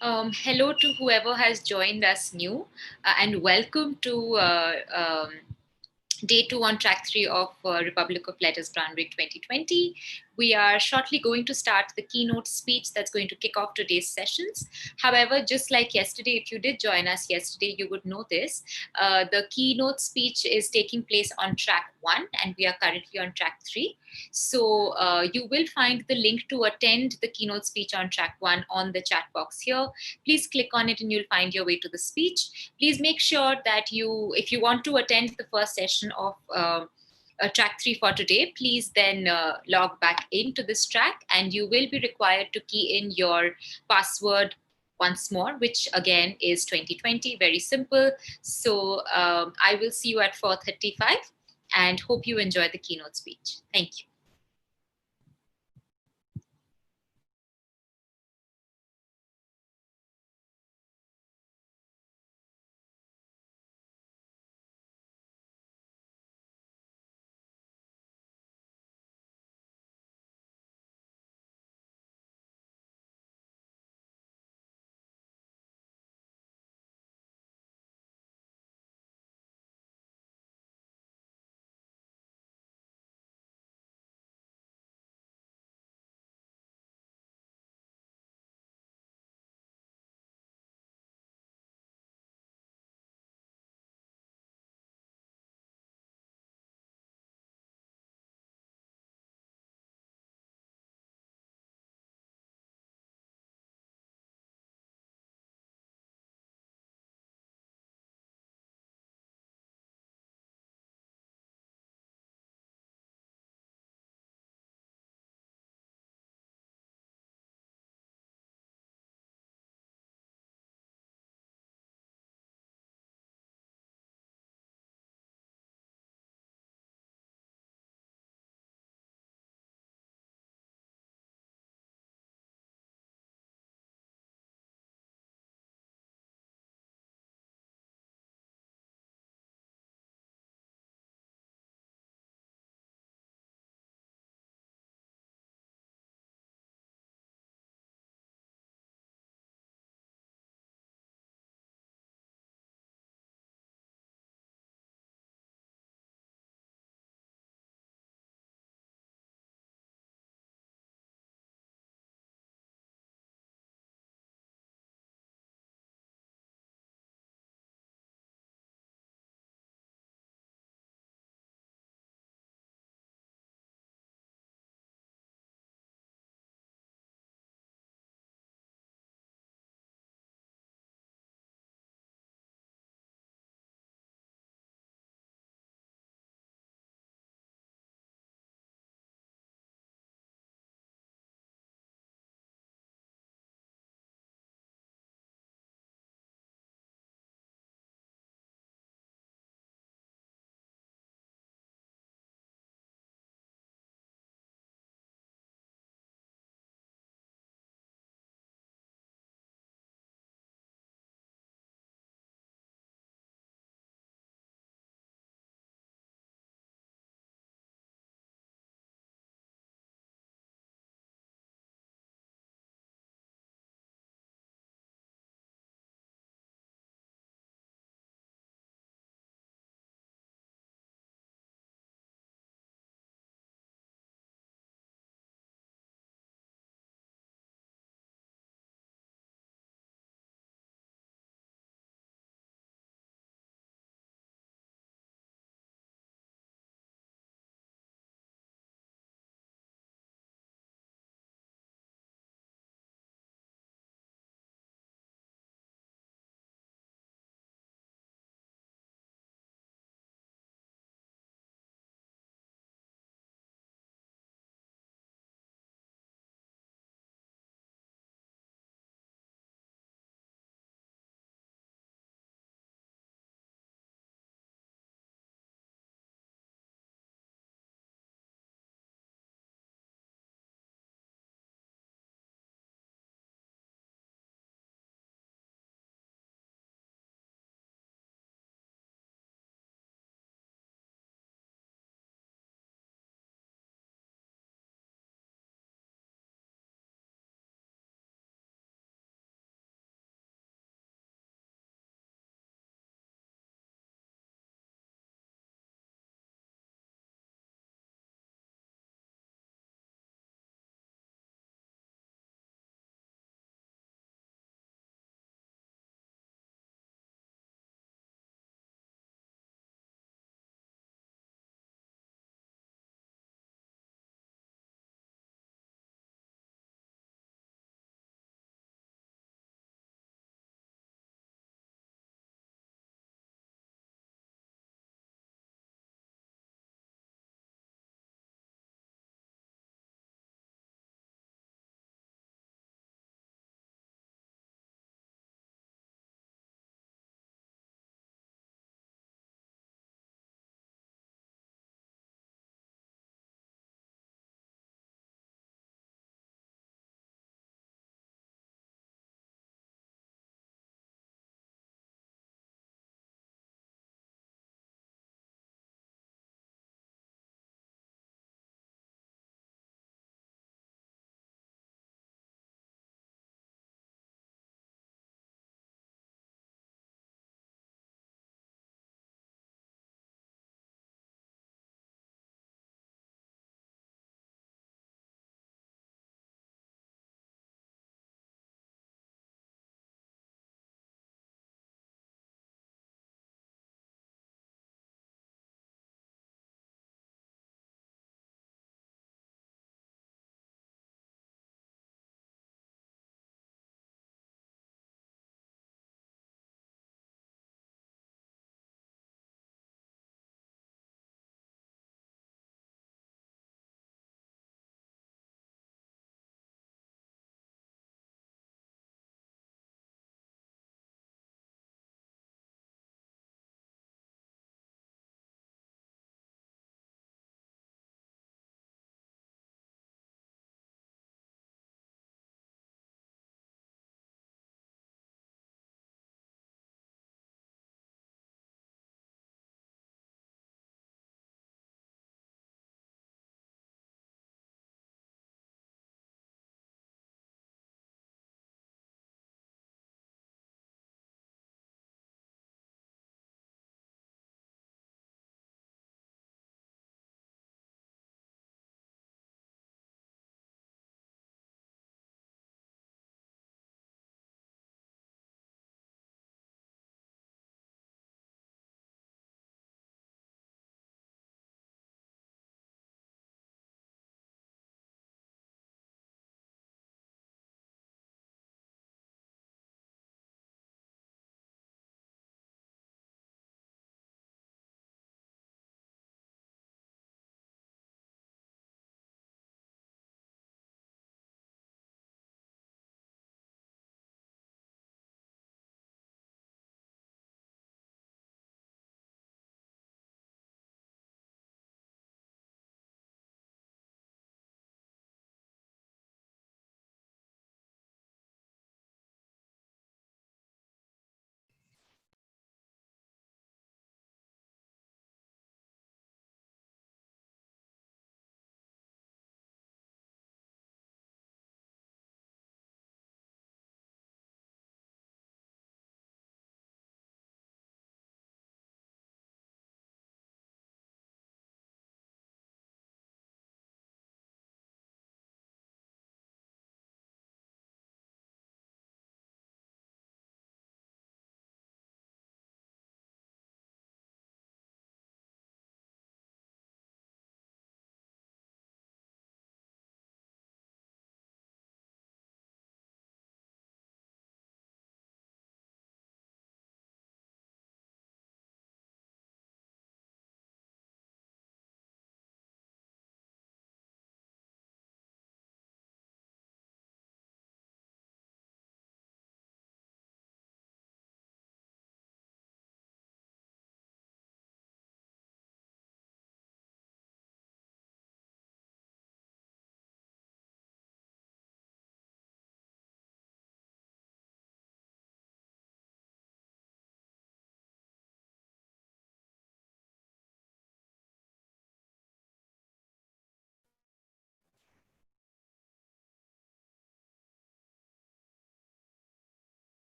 Hello to whoever has joined us new, and welcome to day two on track three of Republic of Letters Grand Prix 2020. We are shortly going to start the keynote speech that's going to kick off today's sessions. However, just like yesterday, if you did join us yesterday, you would know this. The keynote speech is taking place on track one, and we are currently on track three. So you will find the link to attend the keynote speech on track one on the chat box here. Please click on it and you'll find your way to the speech. Please make sure that if you want to attend the first session of track three for today, please then log back into this track and you will be required to key in your password once more, which again is 2020, very simple. So I will see you at 4:35 and hope you enjoy the keynote speech. Thank you.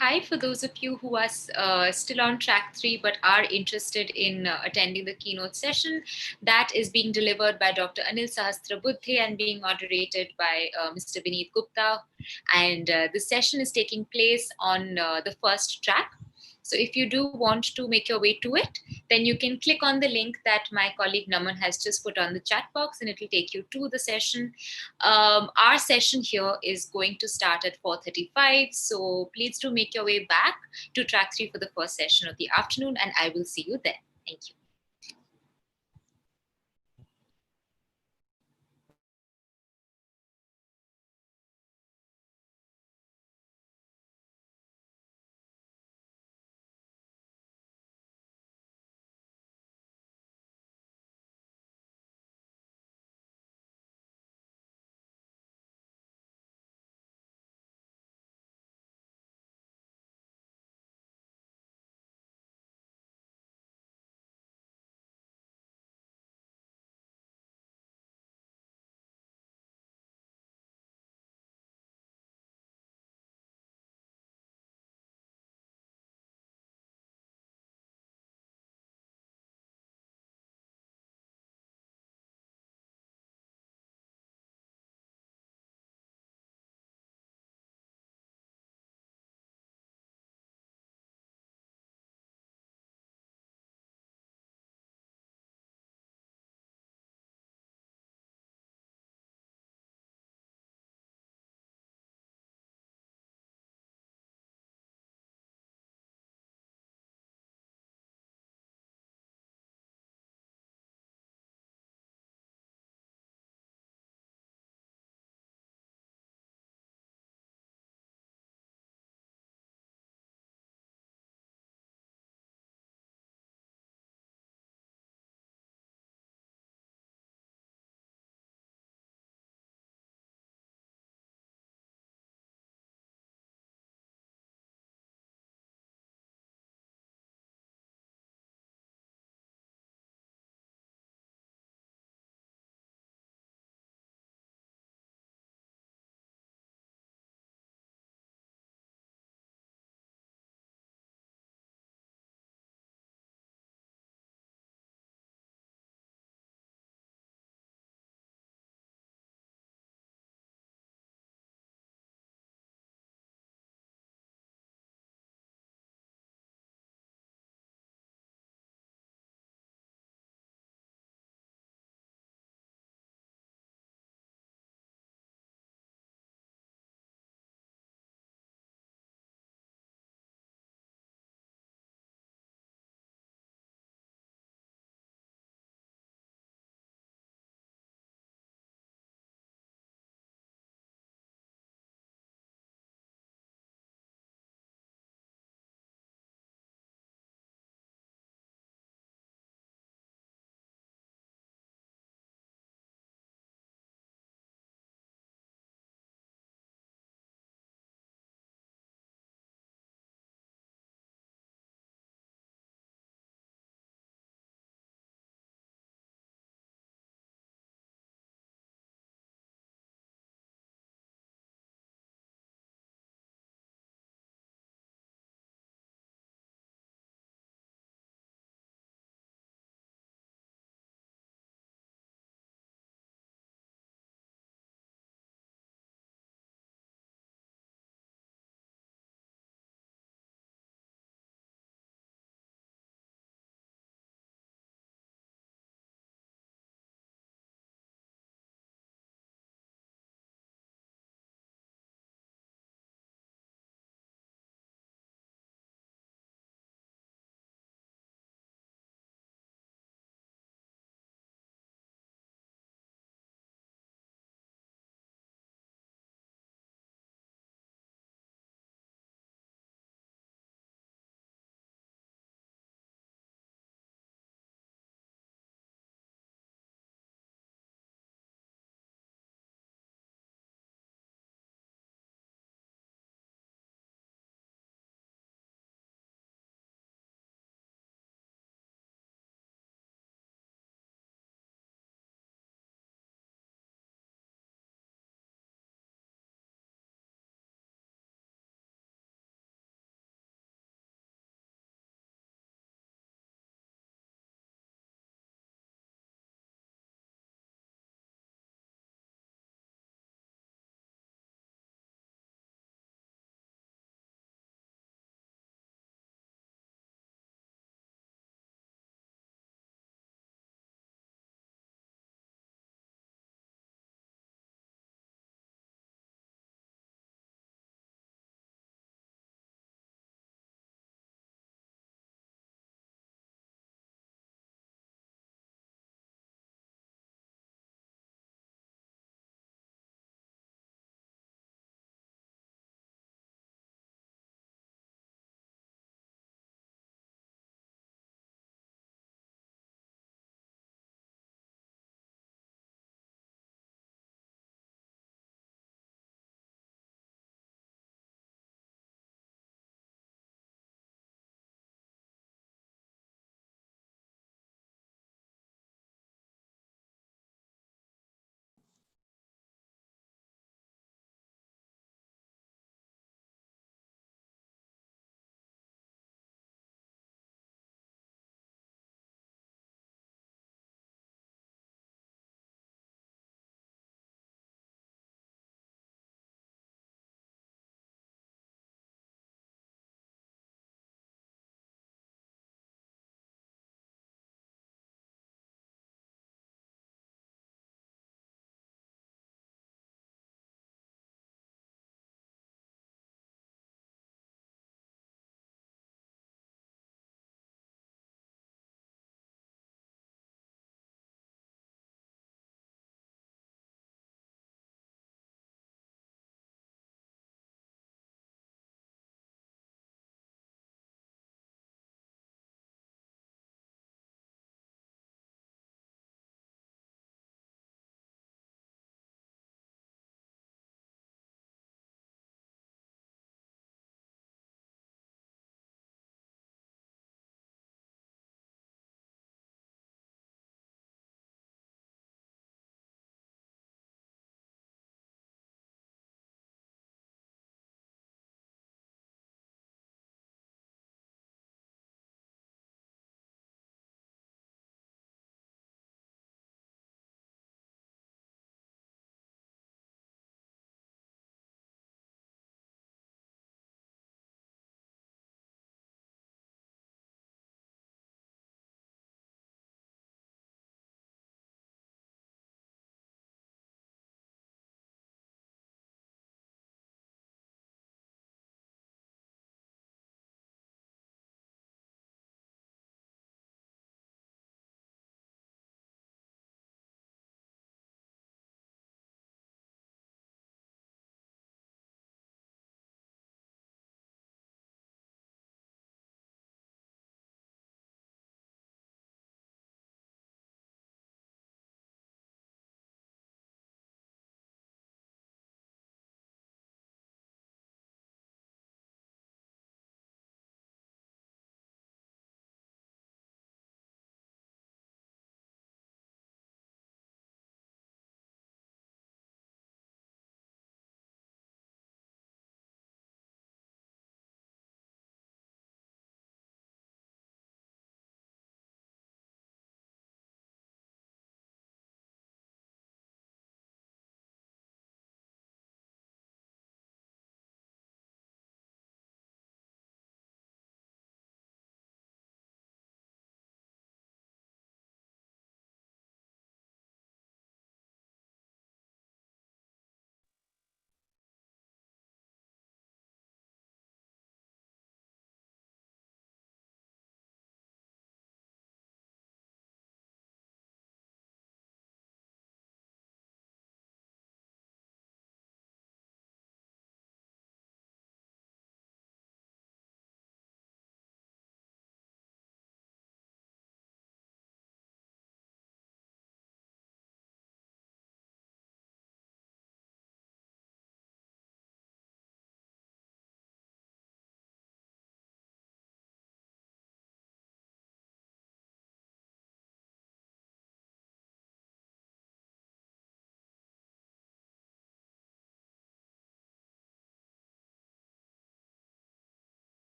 Hi, for those of you who are still on track 3 but are interested in attending the keynote session, that is being delivered by Dr. Anil Sahasrabuddhe and being moderated by Mr. Vineet Gupta. And the session is taking place on the first track. So if you do want to make your way to it, then you can click on the link that my colleague Naman has just put on the chat box and it will take you to the session. Our session here is going to start at 4:35. So please do make your way back to track 3 for the first session of the afternoon and I will see you there. Thank you.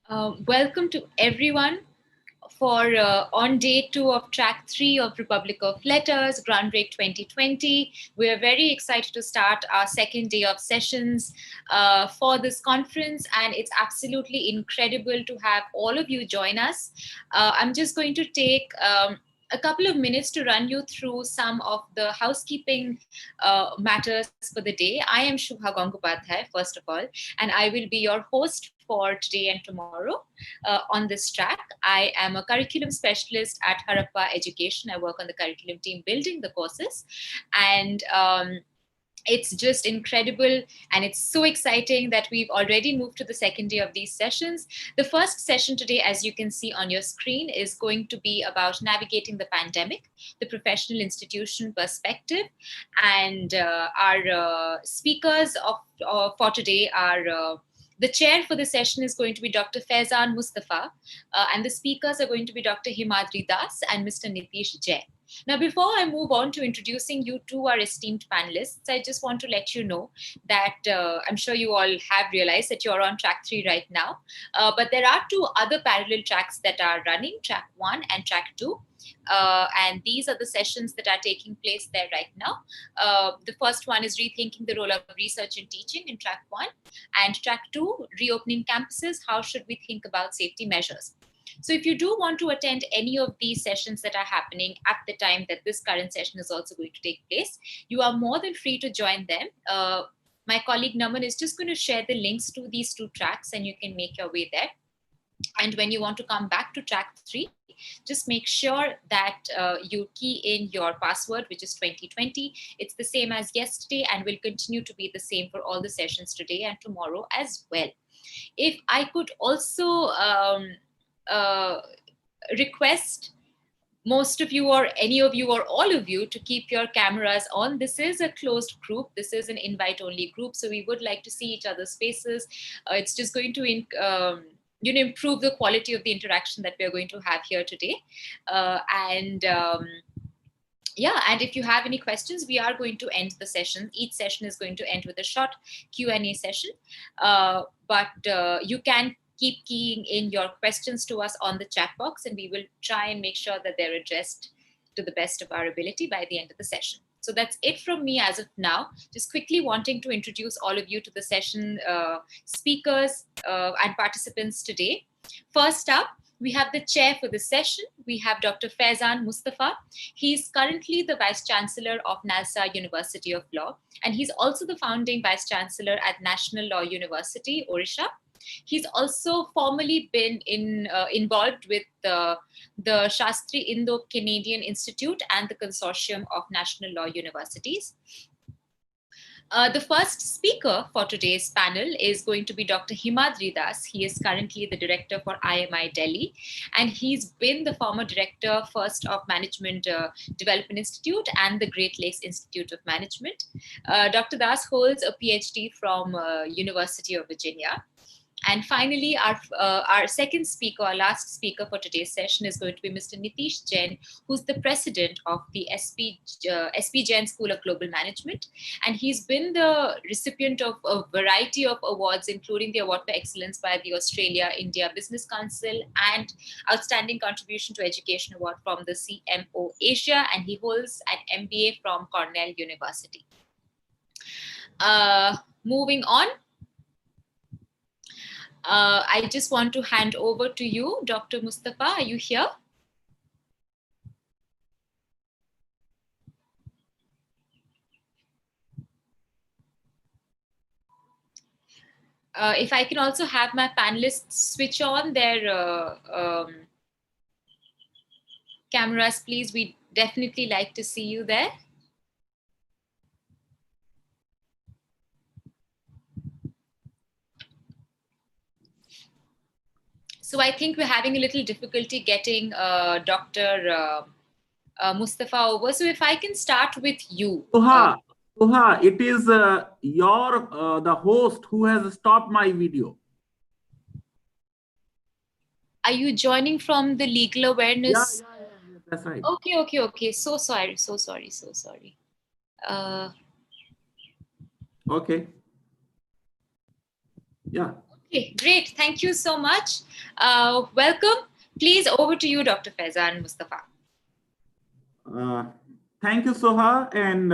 Welcome to everyone for on day 2 of track 3 of Republic of Letters, Groundbreak 2020. We are very excited to start our second day of sessions for this conference, and it's absolutely incredible to have all of you join us. I'm just going to take a couple of minutes to run you through some of the housekeeping matters for the day. I am Shubha Gangopadhyay, first of all, and I will be your host for today and tomorrow on this track. I am a curriculum specialist at Harappa Education. I work on the curriculum team building the courses, and it's just incredible and it's so exciting that we've already moved to the second day of these sessions. The first session today, as you can see on your screen, is going to be about navigating the pandemic, the professional institution perspective. And our speakers for today are the chair for the session is going to be Dr. Faizan Mustafa, and the speakers are going to be Dr. Himadri Das and Mr. Nitish Jain. Now, before I move on to introducing you to our esteemed panelists, I just want to let you know that I'm sure you all have realized that you're on track 3 right now, but there are 2 other parallel tracks that are running, track 1 and track 2. And these are the sessions that are taking place there right now. The first one is rethinking the role of research and teaching in track 1, and track 2, reopening campuses, how should we think about safety measures. So if you do want to attend any of these sessions that are happening at the time that this current session is also going to take place, you are more than free to join them. My colleague Naman is just going to share the links to these 2 tracks and you can make your way there. And when you want to come back to track 3, just make sure that you key in your password, which is 2020. It's the same as yesterday and will continue to be the same for all the sessions today and tomorrow as well. If I could also request most of you or any of you or all of you to keep your cameras on. This is a closed group. This is an invite only group. So we would like to see each other's faces. It's just going to improve the quality of the interaction that we're going to have here today. And if you have any questions, we are going to end the session. Each session is going to end with a short Q&A session. But you can keep keying in your questions to us on the chat box, and we will try and make sure that they're addressed to the best of our ability by the end of the session. So that's it from me as of now. Just quickly wanting to introduce all of you to the session speakers and participants today. First up, we have the chair for the session. We have Dr. Faizan Mustafa. He's currently the Vice Chancellor of Nalsa University of Law, and he's also the founding Vice Chancellor at National Law University, Odisha. He's also formally been involved with the Shastri Indo-Canadian Institute and the Consortium of National Law Universities. The first speaker for today's panel is going to be Dr. Himadri Das. He is currently the director for IMI Delhi, and he's been the former director first of Management Development Institute and the Great Lakes Institute of Management. Dr. Das holds a PhD from University of Virginia. And finally, our second speaker, our last speaker for today's session is going to be Mr. Nitish Jain, who's the president of the SP Jain School of Global Management. And he's been the recipient of a variety of awards, including the Award for Excellence by the Australia-India Business Council and Outstanding Contribution to Education Award from the CMO Asia. And he holds an MBA from Cornell University. Moving on. I just want to hand over to you, Dr. Mustafa. Are you here? If I can also have my panelists switch on their cameras, please. We'd definitely like to see you there. So I think we're having a little difficulty getting Dr. Mustafa over. So if I can start with you. Suha, it is the host who has stopped my video. Are you joining from the legal awareness? Yeah, that's right. Okay. So sorry. Okay. Yeah. Okay, great. Thank you so much. Welcome. Please, over to you, Dr. Faizan Mustafa. Thank you, Soha, and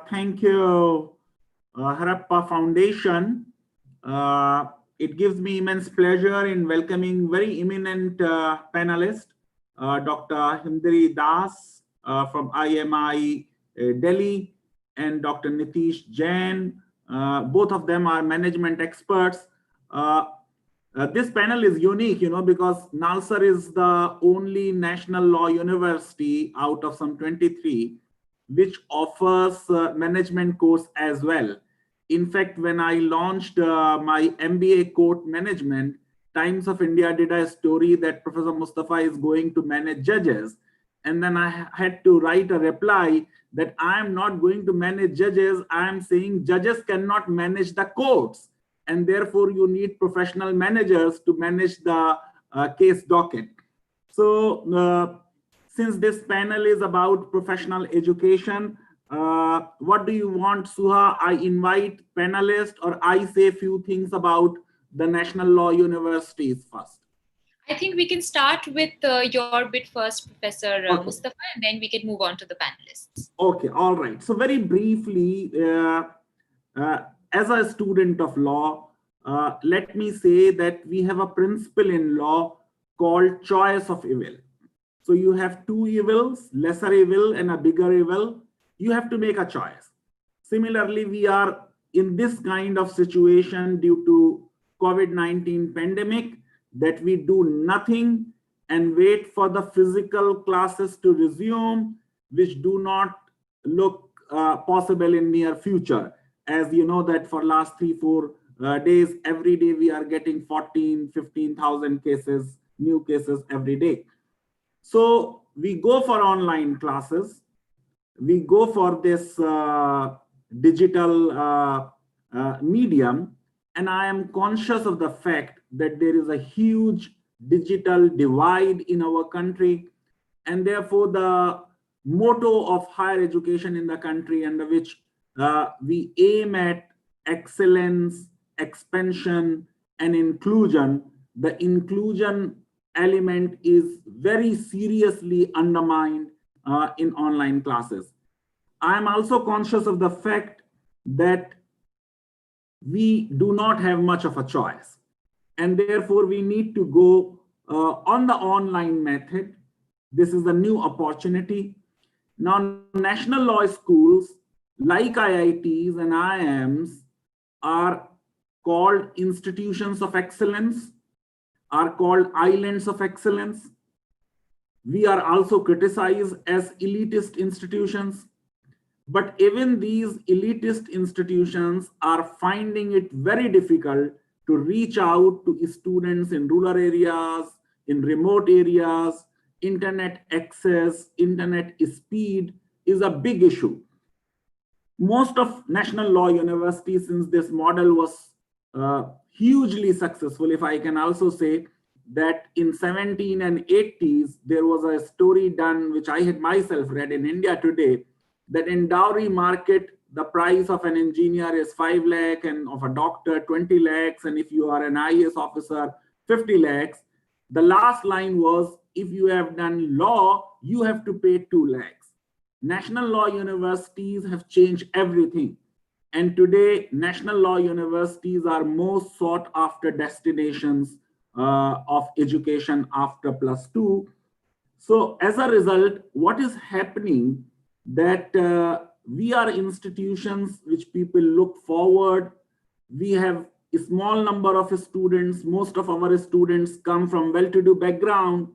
thank you, Harappa Foundation. It gives me immense pleasure in welcoming very eminent panelist, Dr. Hindri Das from IMI Delhi, and Dr. Nitish Jain. Both of them are management experts. This panel is unique, because Nalsar is the only national law university out of some 23 which offers management course as well. In fact, when I launched my MBA court management, Times of India did a story that Professor Mustafa is going to manage judges. And then I had to write a reply that I am not going to manage judges. I am saying judges cannot manage the courts. And therefore, you need professional managers to manage the case docket. So, since this panel is about professional education, what do you want, Suha? I invite panelists or I say a few things about the national law universities first? I think we can start with your bit first, Professor Okay. Mustafa, and then we can move on to the panelists. Okay, all right. So very briefly, as a student of law, let me say that we have a principle in law called choice of evil. So you have two evils, lesser evil and a bigger evil. You have to make a choice. Similarly, we are in this kind of situation due to COVID-19 pandemic that we do nothing and wait for the physical classes to resume, which do not look possible in near future. As you know that for last 3-4 days, every day we are getting 15,000 cases, new cases every day. So we go for online classes. We go for this digital medium. And I am conscious of the fact that there is a huge digital divide in our country. And therefore, the motto of higher education in the country, under which we aim at excellence, expansion, and inclusion, the inclusion element is very seriously undermined in online classes. I am also conscious of the fact that we do not have much of a choice, and therefore we need to go on the online method. This is a new opportunity. Now, national law schools like IITs and IIMs are called institutions of excellence, are called islands of excellence. We are also criticized as elitist institutions. But even these elitist institutions are finding it very difficult to reach out to students in rural areas, in remote areas. Internet access, internet speed is a big issue. Most of national law universities, since this model was hugely successful, if I can also say that in 17 and 80s, there was a story done, which I had myself read in India Today, that in dowry market, the price of an engineer is 5 lakh and of a doctor 20 lakhs. And if you are an IAS officer, 50 lakhs. The last line was, if you have done law, you have to pay 2 lakhs. National law universities have changed everything. And today, national law universities are most sought after destinations of education after +2. So as a result, what is happening that we are institutions which people look forward. We have a small number of students. Most of our students come from well-to-do background.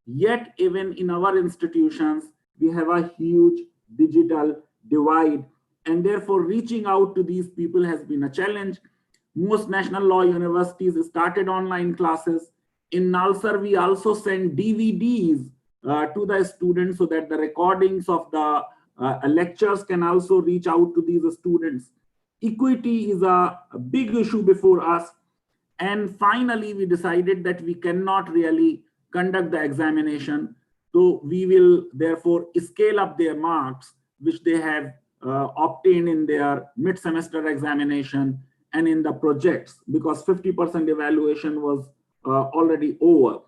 Yet even in our institutions, we have a huge digital divide. And therefore, reaching out to these people has been a challenge. Most national law universities started online classes. In Nalsar, we also send DVDs to the students so that the recordings of the lectures can also reach out to these students. Equity is a big issue before us. And finally, we decided that we cannot really conduct the examination. So we will therefore scale up their marks, which they have obtained in their mid-semester examination. and in the projects, because 50% evaluation was already over.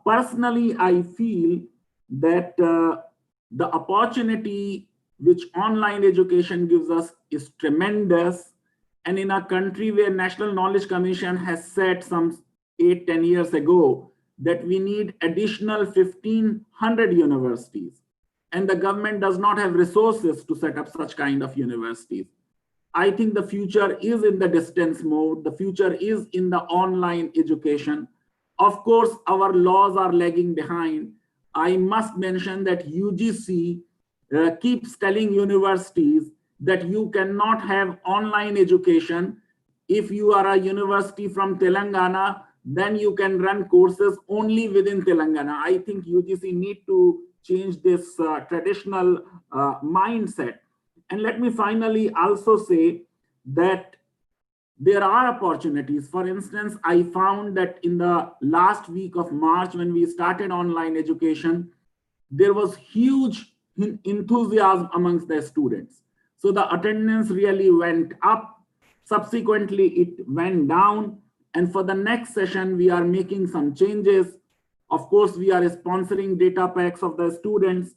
Personally, I feel that the opportunity which online education gives us is tremendous. And in a country where National Knowledge Commission has said some 8-10 years ago that we need additional 1,500 universities, and the government does not have resources to set up such kind of universities, I think the future is in the distance mode. The future is in the online education. Of course, our laws are lagging behind. I must mention that UGC keeps telling universities that you cannot have online education. If you are a university from Telangana, then you can run courses only within Telangana. I think UGC need to change this traditional mindset. And let me finally also say that there are opportunities. For instance, I found that in the last week of March, when we started online education, there was huge enthusiasm amongst the students. So the attendance really went up. Subsequently, it went down. And for the next session, we are making some changes. Of course, we are sponsoring data packs of the students.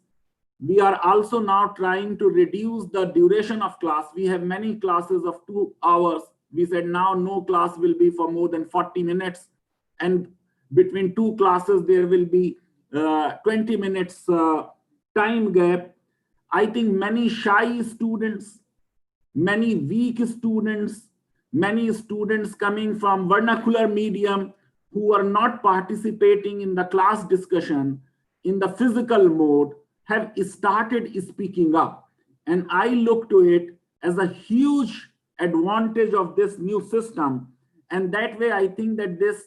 We are also now trying to reduce the duration of class. We have many classes of 2 hours. We said now no class will be for more than 40 minutes. And between 2 classes, there will be 20 minutes time gap. I think many shy students, many weak students, many students coming from vernacular medium who are not participating in the class discussion in the physical mode have started speaking up. And I look to it as a huge advantage of this new system. And that way, I think that this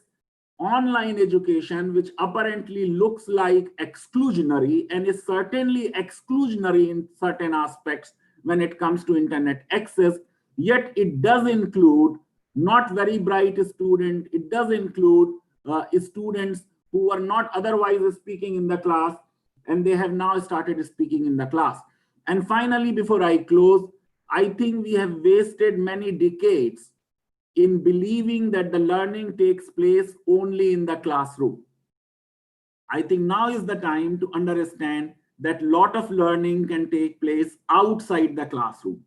online education, which apparently looks like exclusionary and is certainly exclusionary in certain aspects when it comes to internet access, yet it does include not very bright students. It does include students who are not otherwise speaking in the class, and they have now started speaking in the class. And finally, before I close, I think we have wasted many decades in believing that the learning takes place only in the classroom. I think now is the time to understand that a lot of learning can take place outside the classroom.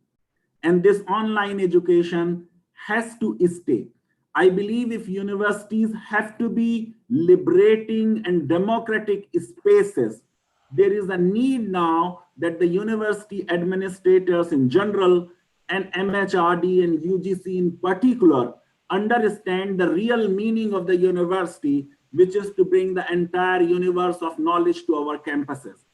And this online education has to stay. I believe if universities have to be liberating and democratic spaces, there is a need now that the university administrators in general and MHRD and UGC in particular understand the real meaning of the university, which is to bring the entire universe of knowledge to our campuses.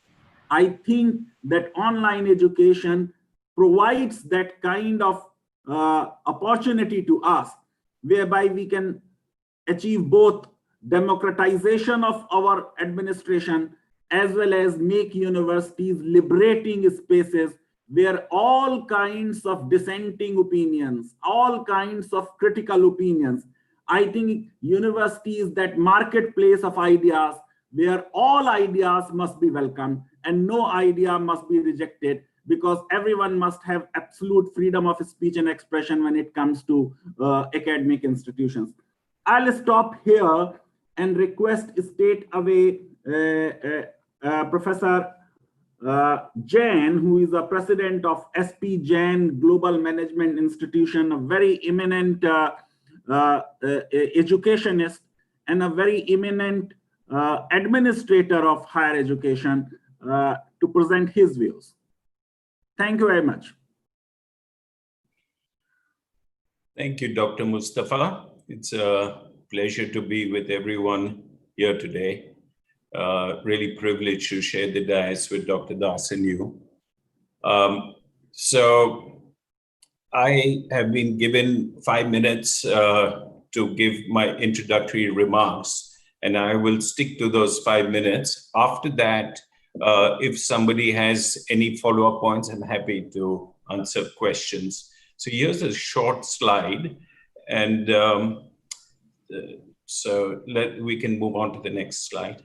I think that online education provides that kind of opportunity to us, whereby we can achieve both democratization of our administration as well as make universities liberating spaces where all kinds of dissenting opinions, all kinds of critical opinions. I think university is that marketplace of ideas where all ideas must be welcomed and no idea must be rejected, because everyone must have absolute freedom of speech and expression when it comes to academic institutions. I'll stop here and request straight away Professor Jain, who is the president of SP Jain Global Management Institution, a very eminent educationist and a very eminent administrator of higher education, to present his views. Thank you very much. Thank you, Dr. Mustafa. It's a pleasure to be with everyone here today. Really privileged to share the dais with Dr. Das and you. So I have been given 5 minutes to give my introductory remarks, and I will stick to those 5 minutes. After that, if somebody has any follow-up points, I'm happy to answer questions. So here's a short slide, and so we can move on to the next slide.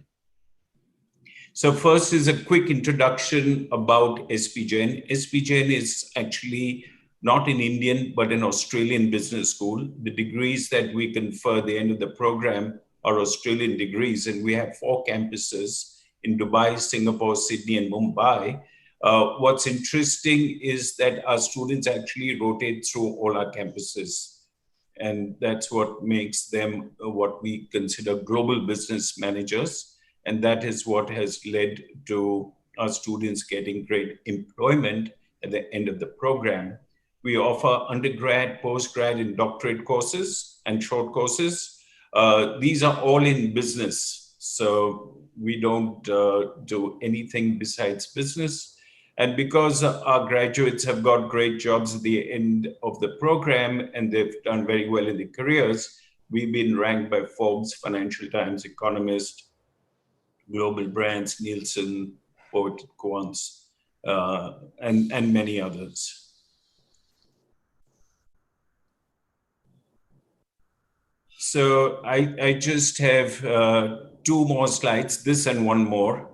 So first is a quick introduction about SP Jain. SP Jain is actually not in Indian, but in Australian business school. The degrees that we confer at the end of the program are Australian degrees, and we have 4 campuses in Dubai, Singapore, Sydney, and Mumbai. What's interesting is that our students actually rotate through all our campuses. And that's what makes them what we consider global business managers. And that is what has led to our students getting great employment at the end of the program. We offer undergrad, postgrad, and doctorate courses and short courses. These are all in business. So we don't do anything besides business. And because our graduates have got great jobs at the end of the program and they've done very well in their careers, we've been ranked by Forbes, Financial Times, Economist, Global Brands, Nielsen, Poet Quants, and many others. So I just have 2 more slides, this and one more.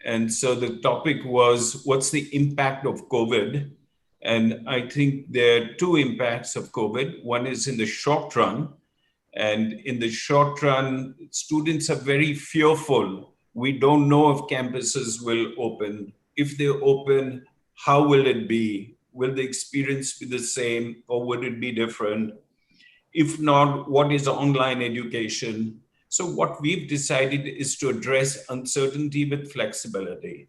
And so the topic was, what's the impact of COVID? And I think there are 2 impacts of COVID. One is in the short run. And in the short run, students are very fearful. We don't know if campuses will open. If they open, how will it be? Will the experience be the same or would it be different? If not, what is online education? So what we've decided is to address uncertainty with flexibility.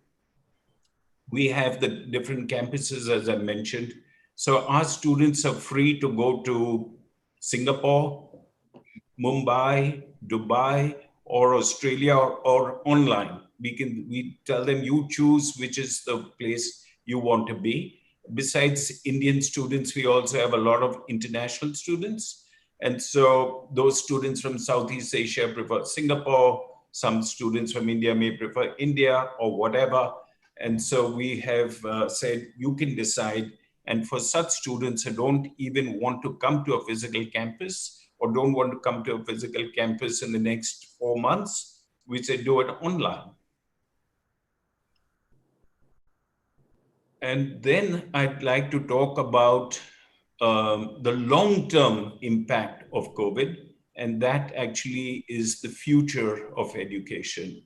We have the different campuses, as I mentioned. So our students are free to go to Singapore, Mumbai, Dubai, or Australia, or online. We tell them, you choose which is the place you want to be. Besides Indian students, we also have a lot of international students. And so those students from Southeast Asia prefer Singapore. Some students from India may prefer India or whatever. And so we have said, you can decide. And for such students who don't even want to come to a physical campus or don't want to come to a physical campus in the next 4 months, we say do it online. And then I'd like to talk about the long-term impact of COVID, and that actually is the future of education.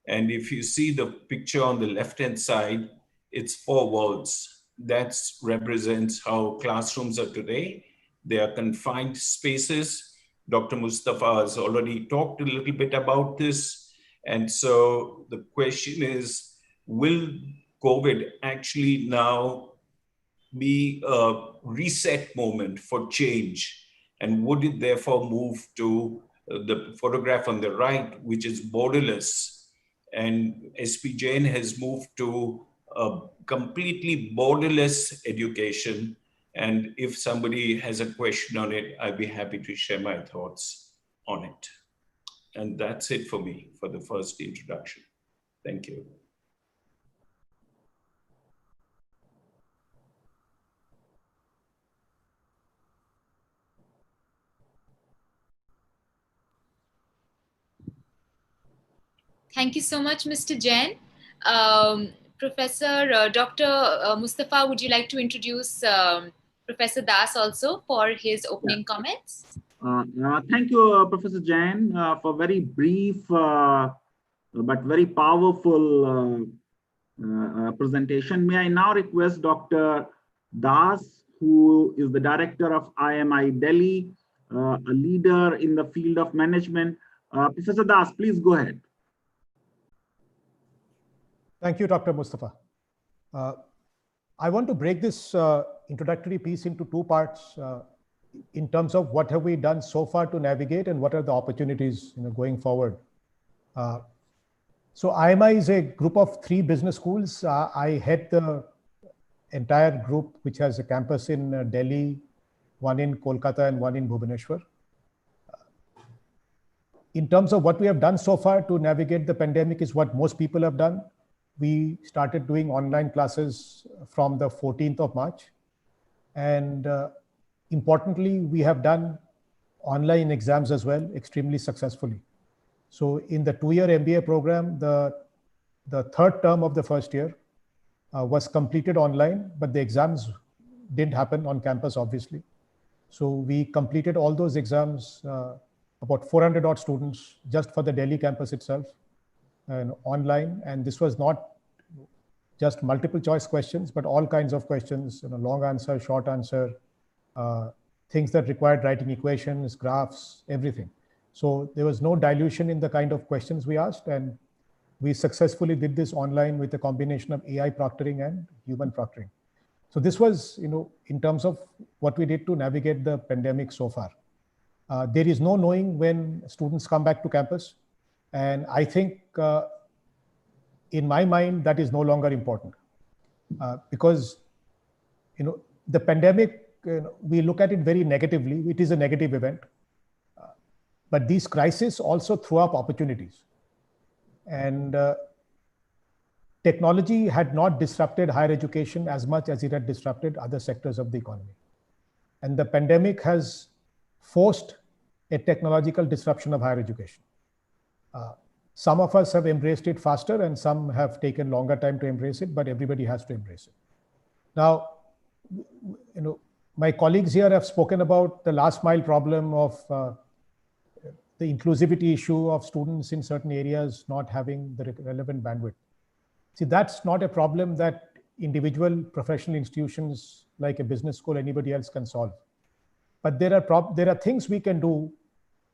And if you see the picture on the left-hand side, it's 4 worlds. That represents how classrooms are today. They are confined spaces. Dr. Mustafa has already talked a little bit about this. And so the question is, will COVID actually now be a reset moment for change? And would it therefore move to the photograph on the right, which is borderless? And SP Jain has moved to a completely borderless education. And if somebody has a question on it, I'd be happy to share my thoughts on it. And that's it for me for the first introduction. Thank you. Thank you so much, Mr. Jain. Professor Dr. Mustafa, would you like to introduce Professor Das also for his opening comments? Thank you, Professor Jain, for very brief but very powerful presentation. May I now request Dr. Das, who is the director of IMI Delhi, a leader in the field of management. Professor Das, please go ahead. Thank you, Dr. Mustafa. I want to break this introductory piece into 2 parts in terms of what have we done so far to navigate and what are the opportunities going forward. So IMI is a group of 3 business schools. I head the entire group, which has a campus in Delhi, one in Kolkata, and one in Bhubaneswar. In terms of what we have done so far to navigate the pandemic is what most people have done. We started doing online classes from the 14th of March. And importantly, we have done online exams as well, extremely successfully. So in the 2-year MBA program, the 3rd term of the first year was completed online, but the exams didn't happen on campus, obviously. So we completed all those exams, about 400 odd students just for the Delhi campus itself, and online. And this was not just multiple choice questions, but all kinds of questions, long answer, short answer, things that required writing equations, graphs, everything. So there was no dilution in the kind of questions we asked, and we successfully did this online with a combination of AI proctoring and human proctoring. So this was, in terms of what we did to navigate the pandemic so far. There is no knowing when students come back to campus. And I think in my mind, that is no longer important because, the pandemic, we look at it very negatively. It is a negative event. But these crises also throw up opportunities. And technology had not disrupted higher education as much as it had disrupted other sectors of the economy. And the pandemic has forced a technological disruption of higher education. Some of us have embraced it faster and some have taken longer time to embrace it, but everybody has to embrace it. Now, my colleagues here have spoken about the last mile problem of the inclusivity issue of students in certain areas not having the relevant bandwidth. See, that's not a problem that individual professional institutions like a business school, anybody else can solve. But there are things we can do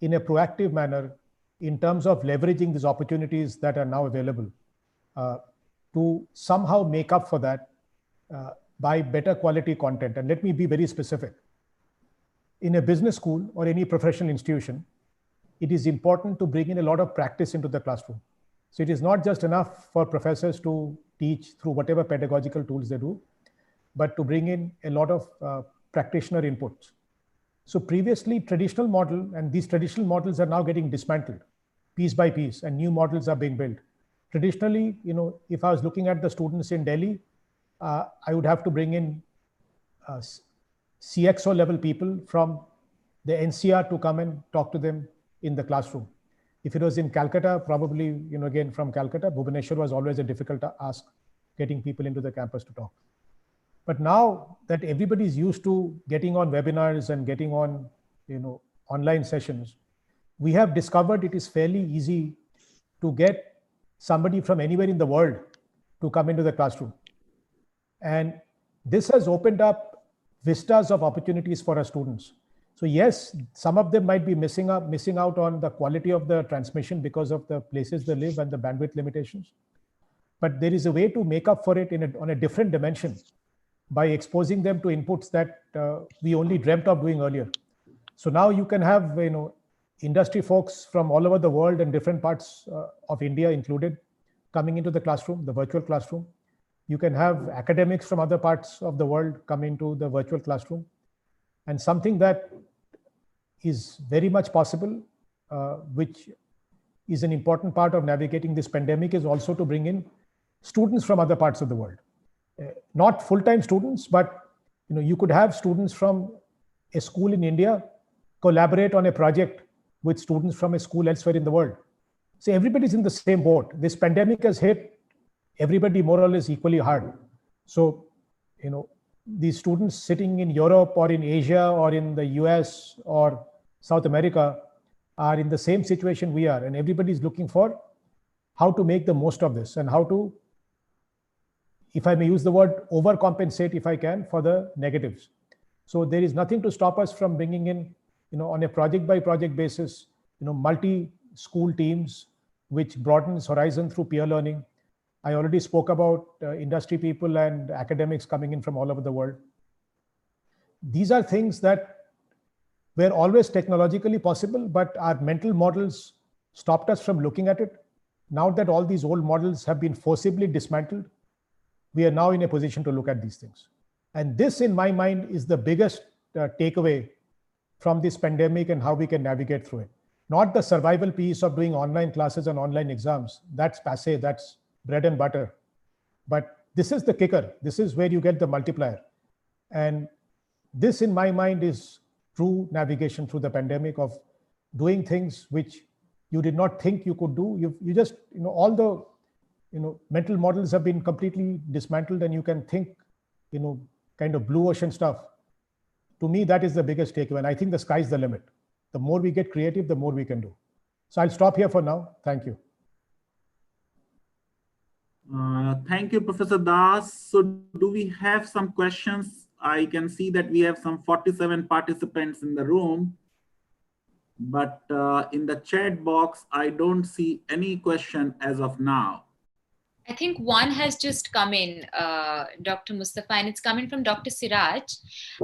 in a proactive manner in terms of leveraging these opportunities that are now available to somehow make up for that by better quality content. And let me be very specific. In a business school or any professional institution, it is important to bring in a lot of practice into the classroom. So it is not just enough for professors to teach through whatever pedagogical tools they do, but to bring in a lot of practitioner inputs. So previously traditional model, and these traditional models are now getting dismantled piece by piece and new models are being built. Traditionally, if I was looking at the students in Delhi, I would have to bring in CXO level people from the NCR to come and talk to them in the classroom. If it was in Calcutta, probably, again, from Calcutta, Bhubaneswar was always a difficult ask, getting people into the campus to talk. But now that everybody's used to getting on webinars and getting on, online sessions, we have discovered it is fairly easy to get somebody from anywhere in the world to come into the classroom. And this has opened up vistas of opportunities for our students. So yes, some of them might be missing out on the quality of the transmission because of the places they live and the bandwidth limitations. But there is a way to make up for it on a different dimension by exposing them to inputs that we only dreamt of doing earlier. So now you can have industry folks from all over the world and different parts of India included coming into the classroom, the virtual classroom. You can have academics from other parts of the world come into the virtual classroom. And something that is very much possible, which is an important part of navigating this pandemic, is also to bring in students from other parts of the world. Not full-time students, but you could have students from a school in India collaborate on a project with students from a school elsewhere in the world. So everybody's in the same boat. This pandemic has hit everybody more or less equally hard. So, these students sitting in Europe or in Asia or in the US or South America are in the same situation we are, and everybody's looking for how to make the most of this and how to, if I may use the word, overcompensate, if I can, for the negatives. So there is nothing to stop us from bringing in, on a project by project basis, multi-school teams, which broadens horizon through peer learning. I already spoke about industry people and academics coming in from all over the world. These are things that were always technologically possible, but our mental models stopped us from looking at it. Now that all these old models have been forcibly dismantled, we are now in a position to look at these things. And this, in my mind, is the biggest takeaway from this pandemic and how we can navigate through it. Not the survival piece of doing online classes and online exams. That's passé, that's bread and butter. But this is the kicker. This is where you get the multiplier. And this, in my mind, is true navigation through the pandemic, of doing things which you did not think you could do. You just, all the, mental models have been completely dismantled, and you can think, kind of blue ocean stuff. To me, that is the biggest takeaway. And I think the sky's the limit. The more we get creative, the more we can do. So I'll stop here for now. Thank you. Thank you, Professor Das. So do we have some questions? I can see that we have some 47 participants in the room, but in the chat box, I don't see any question as of now. I think one has just come in, Dr. Mustafa, and it's coming from Dr. Siraj.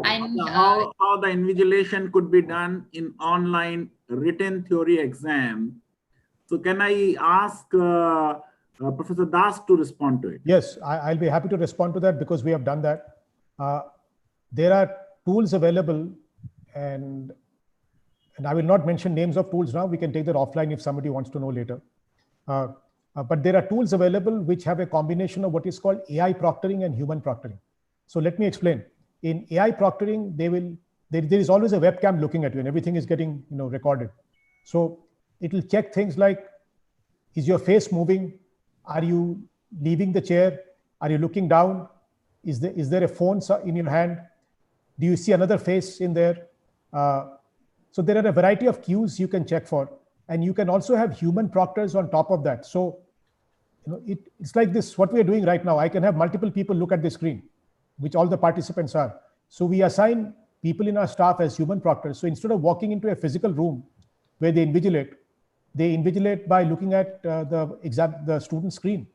And how the invigilation could be done in online written theory exam. So can I ask Professor Das to respond to it? Yes, I'll be happy to respond to that because we have done that. There are tools available, and I will not mention names of tools now. We can take that offline if somebody wants to know later. But there are tools available which have a combination of what is called AI proctoring and human proctoring. So let me explain. In AI proctoring, there is always a webcam looking at you, and everything is getting recorded. So it will check things like, is your face moving? Are you leaving the chair? Are you looking down? Is there a phone in your hand? Do you see another face in there? So there are a variety of cues you can check for, and you can also have human proctors on top of that. So it's like this, what we are doing right now. I can have multiple people look at the screen, which all the participants are. So we assign people in our staff as human proctors. So instead of walking into a physical room where they invigilate by looking at the student screen.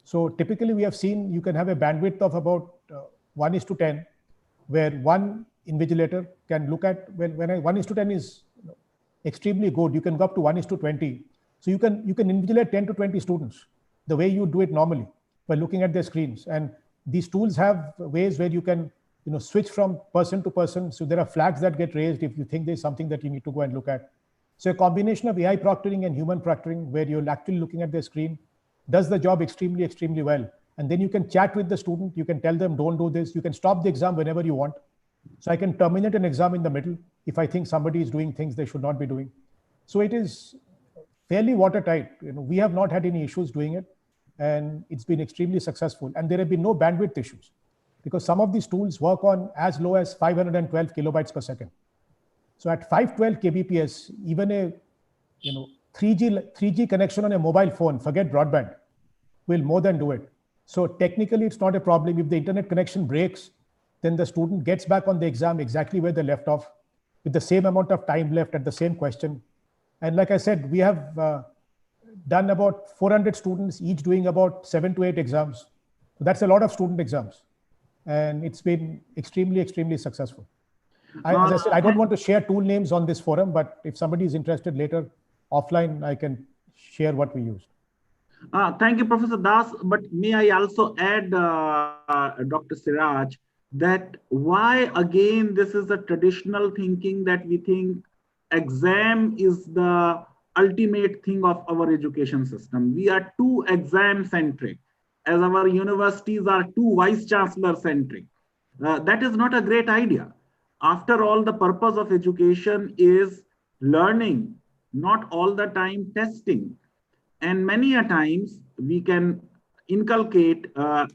So typically we have seen you can have a bandwidth of about 1:10, where one invigilator can look at, when 1:10 is extremely good, you can go up to 1:20. So you can invigilate 10 to 20 students the way you do it normally by looking at their screens. And these tools have ways where you can switch from person to person. So there are flags that get raised if you think there's something that you need to go and look at. So a combination of AI proctoring and human proctoring, where you're actually looking at their screen, does the job extremely, extremely well. And then you can chat with the student. You can tell them, don't do this. You can stop the exam whenever you want. So I can terminate an exam in the middle if I think somebody is doing things they should not be doing. So it is fairly watertight. We have not had any issues doing it, and it's been extremely successful. And there have been no bandwidth issues because some of these tools work on as low as 512 kilobytes per second. So at 512 kbps, even a 3G connection on a mobile phone, forget broadband, will more than do it. So technically, it's not a problem. If the internet connection breaks, then the student gets back on the exam exactly where they left off, with the same amount of time left at the same question. And like I said, we have done about 400 students, each doing about 7 to 8 exams. So that's a lot of student exams. And it's been extremely, extremely successful. As I said, I don't want to share tool names on this forum, but if somebody is interested later offline, I can share what we used. Thank you, Professor Das. But may I also add, Dr. Siraj, that why again this is a traditional thinking that we think exam is the ultimate thing of our education system. We are too exam centric, as our universities are too vice chancellor centric. That is not a great idea. After all, the purpose of education is learning, not all the time testing. And many a times we can inculcate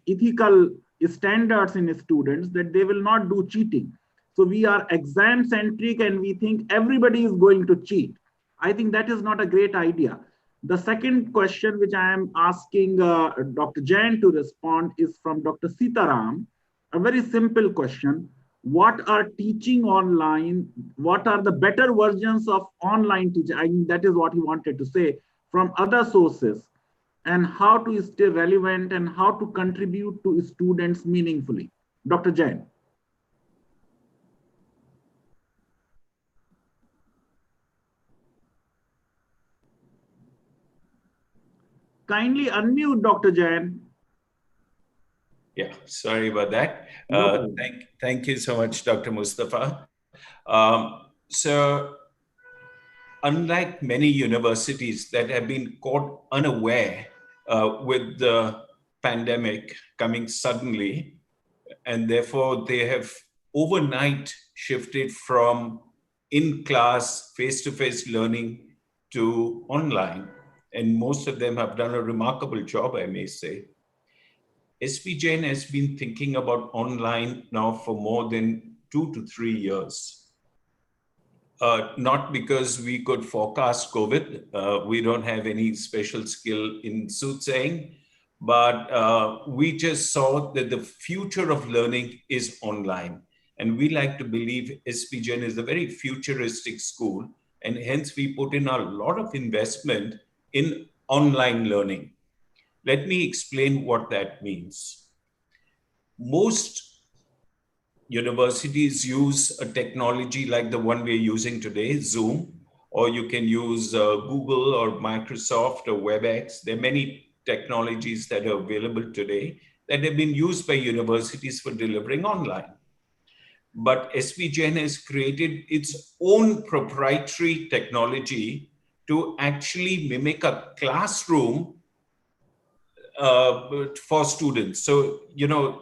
ethical standards in students that they will not do cheating. So we are exam centric and we think everybody is going to cheat. I think that is not a great idea. The second question which I am asking Dr. Jain to respond is from Dr. Sitaram. A very simple question. What are teaching online? What are the better versions of online teaching? I mean, that is what he wanted to say, from other sources, and how to stay relevant and how to contribute to students meaningfully. Dr. Jain. Kindly unmute, Dr. Jain. Yeah, sorry about that. Thank you so much, Dr. Mustafa. So unlike many universities that have been caught unaware with the pandemic coming suddenly, and therefore they have overnight shifted from in-class, face-to-face learning to online. And most of them have done a remarkable job, I may say. SP Jain has been thinking about online now for more than 2 to 3 years. Not because we could forecast COVID. We don't have any special skill in soothsaying, but we just saw that the future of learning is online. And we like to believe SP Jain is a very futuristic school, and hence we put in a lot of investment in online learning. Let me explain what that means. Most universities use a technology like the one we're using today, Zoom, or you can use Google or Microsoft or WebEx. There are many technologies that are available today that have been used by universities for delivering online. But SP Jain has created its own proprietary technology to actually mimic a classroom for students. So,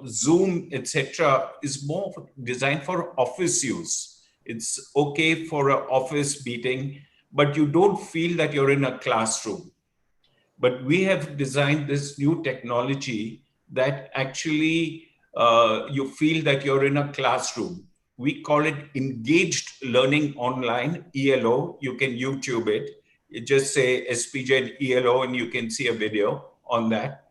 Zoom, etc., is more designed for office use. It's okay for an office meeting, but you don't feel that you're in a classroom. But we have designed this new technology that actually you feel that you're in a classroom. We call it Engaged Learning Online, ELO. You can YouTube it. You just say SP Jain ELO and you can see a video on that.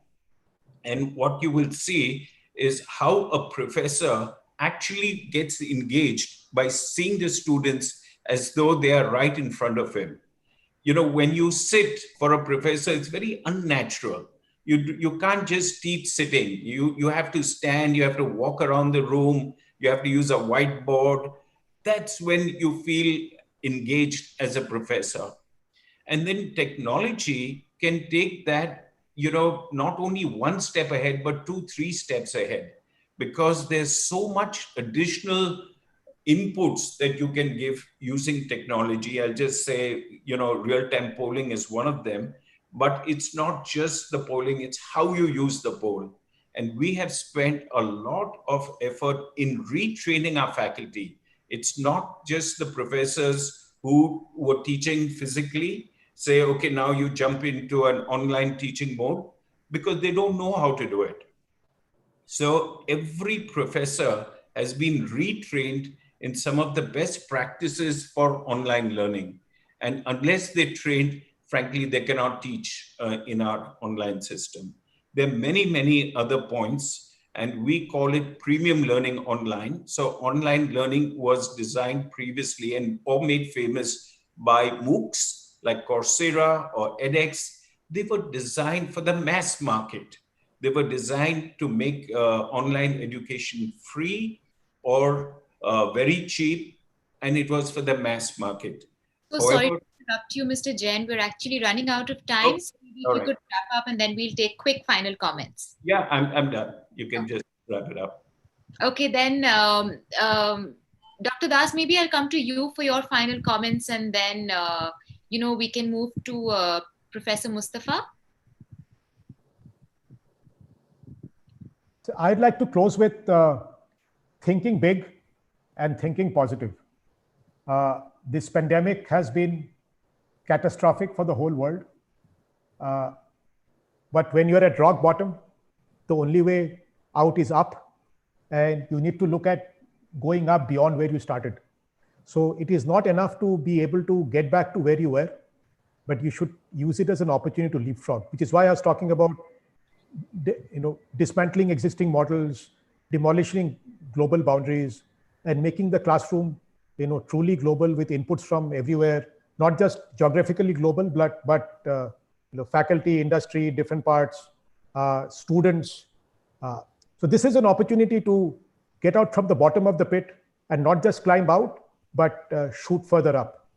And what you will see is how a professor actually gets engaged by seeing the students as though they are right in front of him. When you sit for a professor, it's very unnatural. You can't just teach sitting. You have to stand, you have to walk around the room, you have to use a whiteboard. That's when you feel engaged as a professor. And then technology can take that, not only one step ahead, but 2-3 steps ahead, because there's so much additional inputs that you can give using technology. I'll just say, real-time polling is one of them, but it's not just the polling, it's how you use the poll. And we have spent a lot of effort in retraining our faculty. It's not just the professors who were teaching physically, say, okay, now you jump into an online teaching mode, because they don't know how to do it. So every professor has been retrained in some of the best practices for online learning. And unless they're trained, frankly, they cannot teach in our online system. There are many, many other points, and we call it premium learning online. So online learning was designed previously and or made famous by MOOCs, like Coursera or edX. They were designed for the mass market. They were designed to make online education free or very cheap, and it was for the mass market. So sorry to interrupt you, Mr. Jain. We're actually running out of time. So maybe if you could wrap up, and then we'll take quick final comments. Yeah, I'm done. You can just wrap it up. Okay, then Dr. Das, maybe I'll come to you for your final comments, and then we can move to Professor Mustafa. So I'd like to close with thinking big and thinking positive. This pandemic has been catastrophic for the whole world. But when you're at rock bottom, the only way out is up, and you need to look at going up beyond where you started. So it is not enough to be able to get back to where you were, but you should use it as an opportunity to leapfrog, which is why I was talking about dismantling existing models, demolishing global boundaries, and making the classroom truly global with inputs from everywhere, not just geographically global, but faculty, industry, different parts, students. So this is an opportunity to get out from the bottom of the pit and not just climb out, but shoot further up.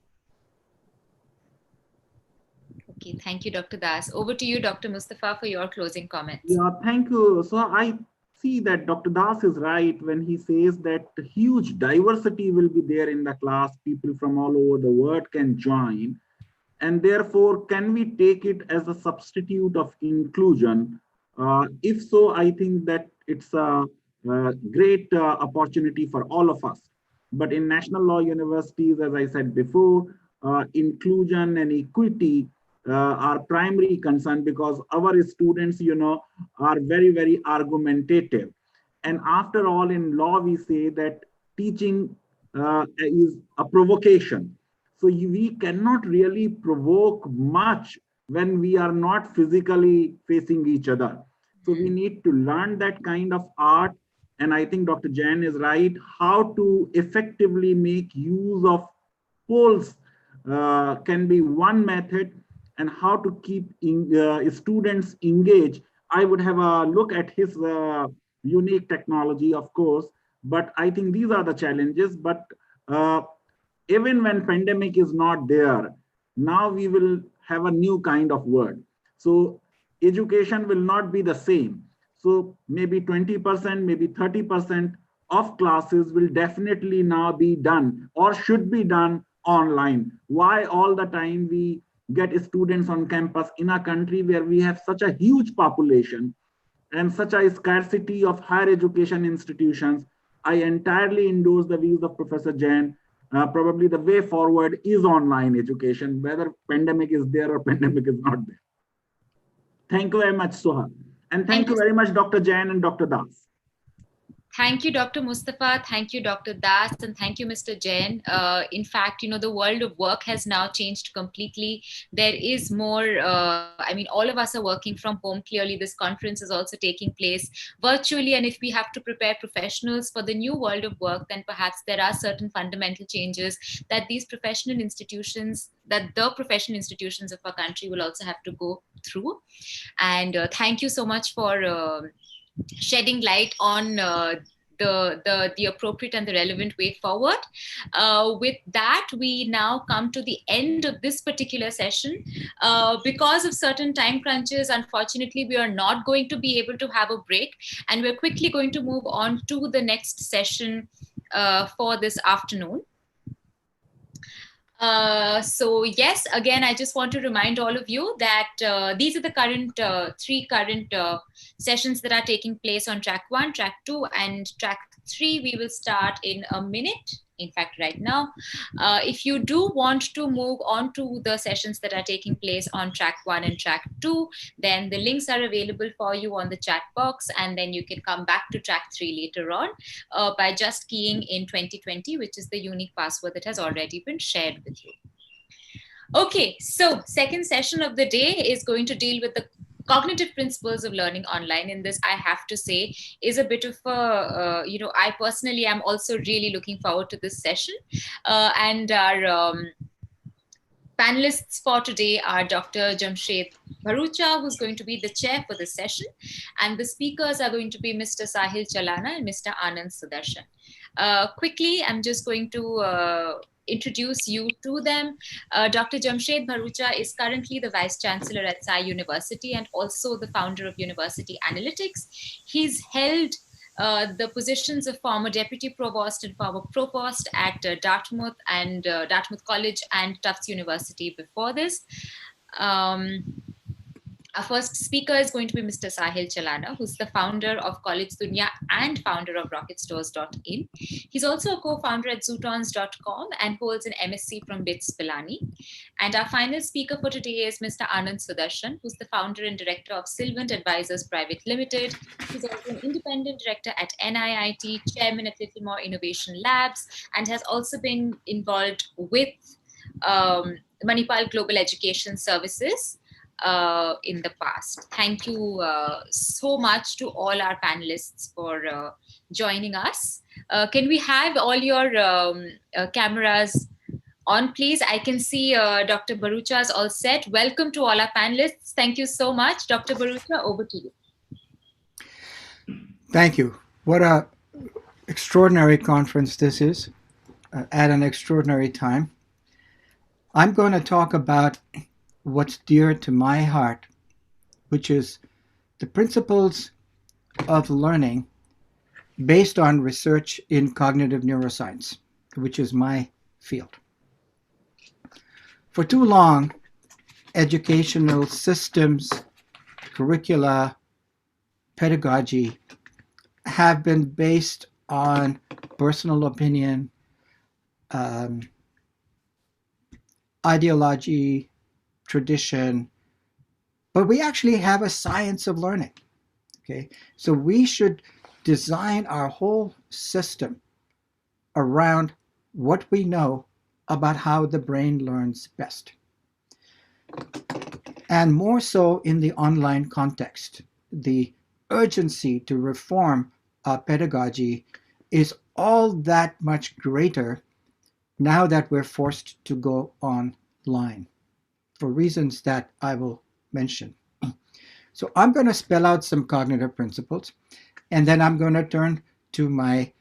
Okay, thank you, Dr. Das. Over to you, Dr. Mustafa, for your closing comments. Yeah, thank you. So I see that Dr. Das is right when he says that huge diversity will be there in the class. People from all over the world can join. And therefore, can we take it as a substitute of inclusion? If so, I think that it's a great opportunity for all of us. But in national law universities, as I said before, inclusion and equity our primary concern, because our students, are very, very argumentative. And after all, in law, we say that teaching is a provocation. So we cannot really provoke much when we are not physically facing each other. So we need to learn that kind of art. And I think Dr. Jain is right, how to effectively make use of polls can be one method, and how to keep students engaged. I would have a look at his unique technology, of course, but I think these are the challenges. But uh, even when pandemic is not there, now we will have a new kind of world. So education will not be the same. So maybe 20%, maybe 30% of classes will definitely now be done or should be done online. Why all the time we get students on campus in a country where we have such a huge population and such a scarcity of higher education institutions? I entirely endorse the views of Professor Jain. Probably the way forward is online education, whether pandemic is there or pandemic is not there. Thank you very much, Soha. And thank you very much, Dr. Jain and Dr. Das. Thank you, Dr. Mustafa. Thank you, Dr. Das. And thank you, Mr. Jain. In fact, the world of work has now changed completely. There is more, all of us are working from home. Clearly, this conference is also taking place virtually. And if we have to prepare professionals for the new world of work, then perhaps there are certain fundamental changes that the professional institutions of our country will also have to go through. And thank you so much for shedding light on the appropriate and the relevant way forward. With that, we now come to the end of this particular session. Because of certain time crunches, unfortunately, we are not going to be able to have a break, and we're quickly going to move on to the next session for this afternoon. So yes, again, I just want to remind all of you that these are the three current sessions that are taking place on track 1, track 2, and track 3. We will start in a minute. In fact, right now, if you do want to move on to the sessions that are taking place on track 1 and track 2, then the links are available for you on the chat box, and then you can come back to track 3 later on by just keying in 2020, which is the unique password that has already been shared with you. Okay, so second session of the day is going to deal with the cognitive principles of learning online. And this, I have to say, is a bit of a, I personally am also really looking forward to this session. And our panelists for today are Dr. Jamshed Bharucha, who's going to be the chair for this session. And the speakers are going to be Mr. Sahil Chalana and Mr. Anand Sudarshan. Quickly, I'm just going to introduce you to them. Dr. Jamshed Bharucha is currently the Vice Chancellor at Sai University and also the founder of University Analytics. He's held the positions of former Deputy Provost and former Provost at Dartmouth and Dartmouth College and Tufts University before this. Our first speaker is going to be Mr. Sahil Chalana, who's the founder of College Dunya and founder of RocketStores.in. He's also a co-founder at Zootons.com and holds an MSc from BITS Pilani. And our final speaker for today is Mr. Anand Sudarshan, who's the founder and director of Sylvant Advisors Private Limited. He's also an independent director at NIIT, chairman at Littlemore Innovation Labs, and has also been involved with Manipal Global Education Services in the past. Thank you so much to all our panelists for joining us. Can we have all your cameras on, please? I can see Dr. Bharucha is all set. Welcome to all our panelists. Thank you so much. Dr. Bharucha, over to you. Thank you. What a extraordinary conference this is at an extraordinary time. I'm going to talk about what's dear to my heart, which is the principles of learning based on research in cognitive neuroscience, which is my field. For too long, educational systems, curricula, pedagogy have been based on personal opinion, ideology, tradition, but we actually have a science of learning. Okay, so we should design our whole system around what we know about how the brain learns best. And more so in the online context, the urgency to reform our pedagogy is all that much greater now that we're forced to go online for reasons that I will mention. So I'm going to spell out some cognitive principles, and then I'm going to turn to my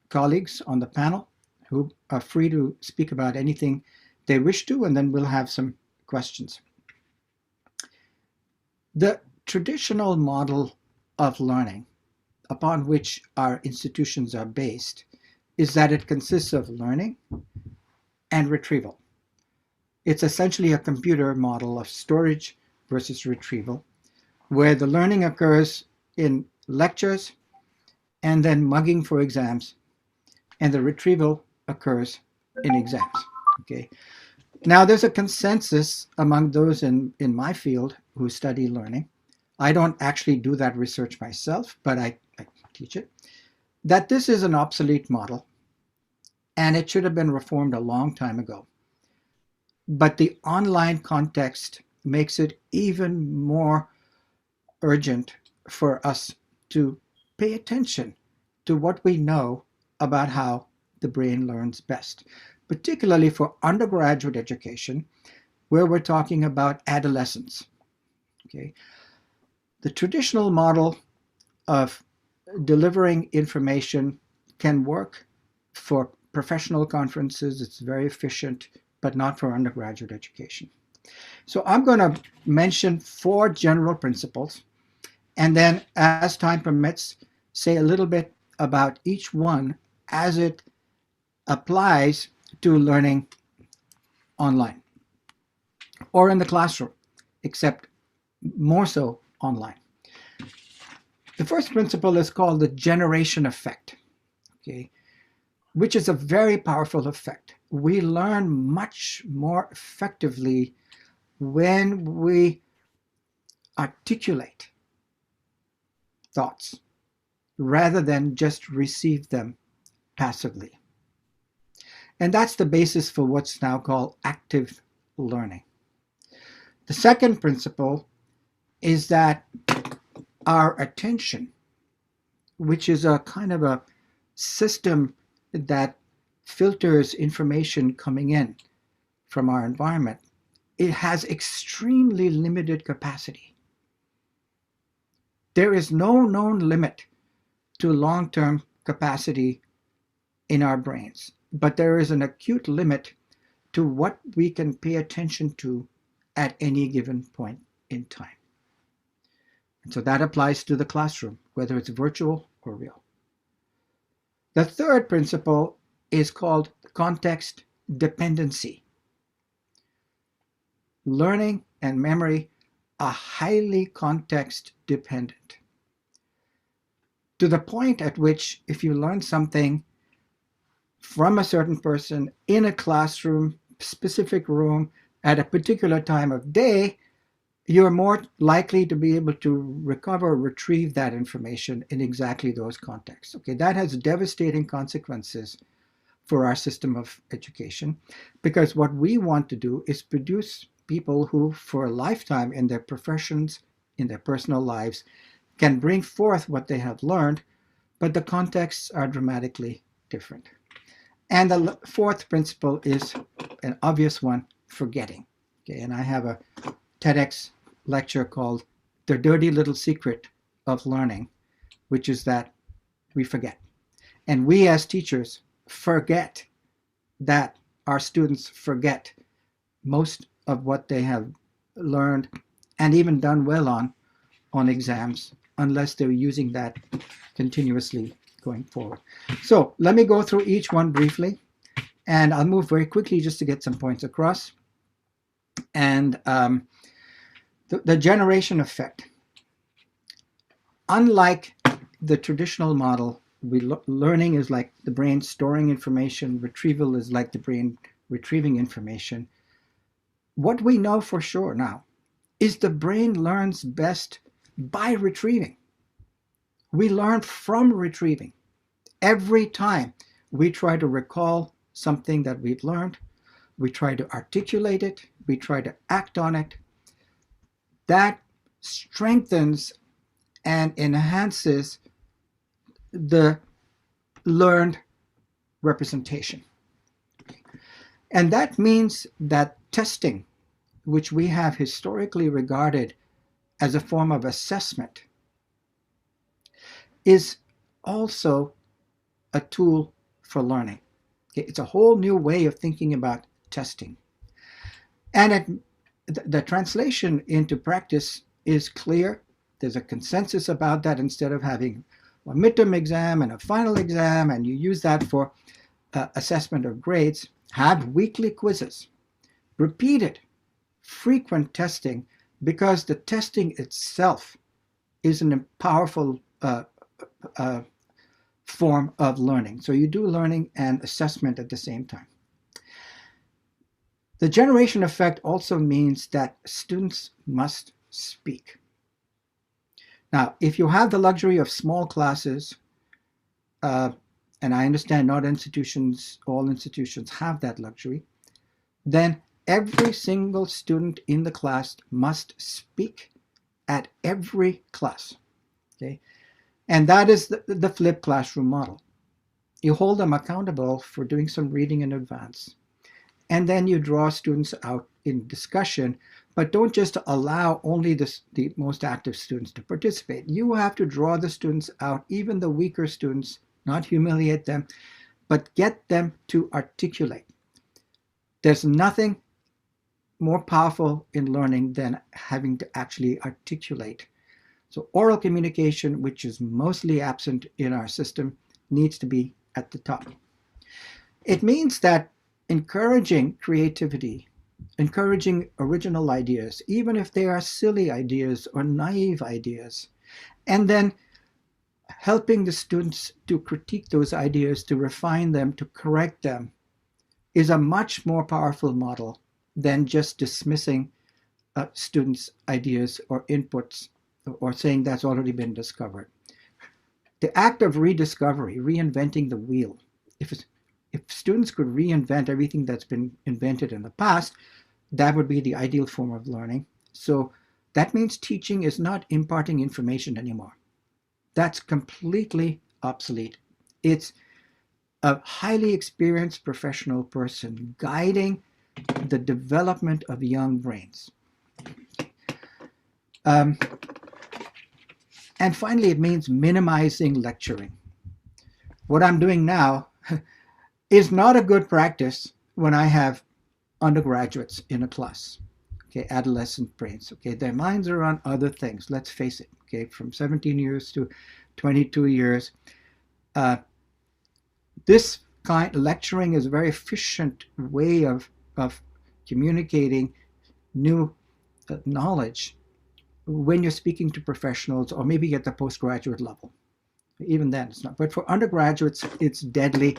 colleagues on the panel who are free to speak about anything they wish to, and then we'll have some questions. The traditional model of learning upon which our institutions are based is that it consists of learning and retrieval. It's essentially a computer model of storage versus retrieval, where the learning occurs in lectures and then mugging for exams, and the retrieval occurs in exams. Okay. Now, there's a consensus among those in my field who study learning. I don't actually do that research myself, but I teach it, that this is an obsolete model, and it should have been reformed a long time ago. But the online context makes it even more urgent for us to pay attention to what we know about how the brain learns best, particularly for undergraduate education, where we're talking about adolescence. Okay. The traditional model of delivering information can work for professional conferences. It's very efficient, but not for undergraduate education. So I'm going to mention 4 general principles, and then as time permits, say a little bit about each one as it applies to learning online or in the classroom, except more so online. The first principle is called the generation effect, okay, which is a very powerful effect. We learn much more effectively when we articulate thoughts rather than just receive them passively. And that's the basis for what's now called active learning. The second principle is that our attention, which is a kind of a system that filters information coming in from our environment, it has extremely limited capacity. There is no known limit to long-term capacity in our brains, but there is an acute limit to what we can pay attention to at any given point in time. And so that applies to the classroom, whether it's virtual or real. The third principle is called context dependency. Learning and memory are highly context dependent, to the point at which if you learn something from a certain person in a classroom, specific room, at a particular time of day, you're more likely to be able to recover, retrieve that information in exactly those contexts. Okay, that has devastating consequences for our system of education, because what we want to do is produce people who, for a lifetime in their professions, in their personal lives, can bring forth what they have learned, but the contexts are dramatically different. And the fourth principle is an obvious one, forgetting. Okay, and I have a TEDx lecture called The Dirty Little Secret of Learning, which is that we forget. And we as teachers forget that our students forget most of what they have learned and even done well on exams, unless they're using that continuously going forward. So let me go through each one briefly, and I'll move very quickly just to get some points across. And the generation effect. Unlike the traditional model, learning is like the brain storing information, retrieval is like the brain retrieving information. what we know for sure now is the brain learns best by retrieving. We learn from retrieving. Every time we try to recall something that we've learned, we try to articulate it, we try to act on it, that strengthens and enhances the learned representation. And that means that testing, which we have historically regarded as a form of assessment, is also a tool for learning. It's a whole new way of thinking about testing. And the translation into practice is clear. There's a consensus about that. Instead of having a midterm exam and a final exam, and you use that for assessment of grades, have weekly quizzes, repeated, frequent testing, because the testing itself is a powerful form of learning. So you do learning and assessment at the same time. The generation effect also means that students must speak. Now, if you have the luxury of small classes, and I understand not institutions, all institutions have that luxury, then every single student in the class must speak at every class. Okay? And that is the flipped classroom model. You hold them accountable for doing some reading in advance. And then you draw students out in discussion, but don't just allow only the most active students to participate. You have to draw the students out, even the weaker students, not humiliate them, but get them to articulate. There's nothing more powerful in learning than having to actually articulate. So oral communication, which is mostly absent in our system, needs to be at the top. It means that encouraging creativity, encouraging original ideas, even if they are silly ideas or naive ideas, and then helping the students to critique those ideas, to refine them, to correct them, is a much more powerful model than just dismissing students' ideas or inputs or saying that's already been discovered. The act of rediscovery, reinventing the wheel. If students could reinvent everything that's been invented in the past, that would be the ideal form of learning. So that means teaching is not imparting information anymore. That's completely obsolete. It's a highly experienced professional person guiding the development of young brains. And finally, it means minimizing lecturing. What I'm doing now is not a good practice when I have undergraduates in a class, okay, adolescent brains, okay, their minds are on other things, let's face it, okay, from 17 years to 22 years. This kind of lecturing is a very efficient way of communicating new knowledge when you're speaking to professionals or maybe at the postgraduate level. Even then it's not, but for undergraduates, it's deadly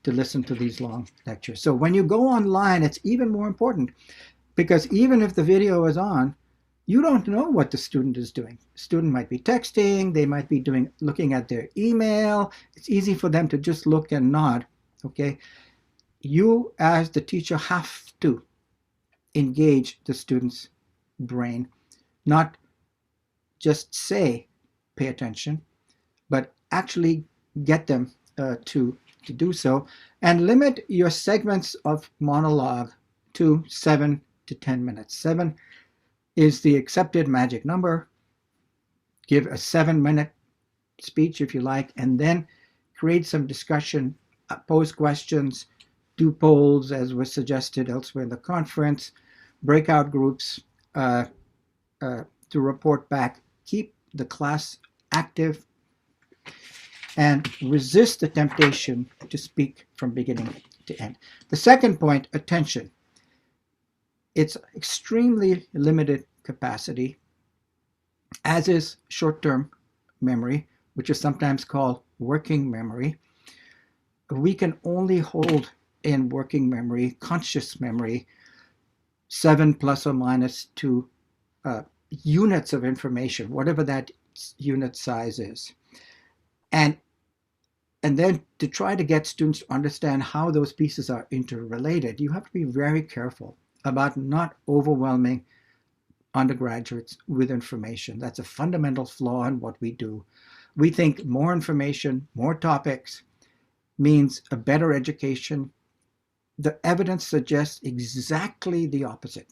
to listen to these long lectures. So when you go online, it's even more important, because even if the video is on, you don't know what the student is doing. The student might be texting, they might be looking at their email. It's easy for them to just look and nod, okay? You as the teacher have to engage the student's brain, not just say, pay attention, but actually get them to do so, and limit your segments of monologue to 7 to 10 minutes. 7 is the accepted magic number. Give a 7-minute speech if you like, and then create some discussion, pose questions, do polls as was suggested elsewhere in the conference, breakout groups to report back. Keep the class active and resist the temptation to speak from beginning to end. The second point, attention. It's extremely limited capacity, as is short-term memory, which is sometimes called working memory. We can only hold in working memory, conscious memory, 7 plus or minus 2 units of information, whatever that unit size is. And then to try to get students to understand how those pieces are interrelated, you have to be very careful about not overwhelming undergraduates with information. That's a fundamental flaw in what we do. We think more information, more topics means a better education. The evidence suggests exactly the opposite.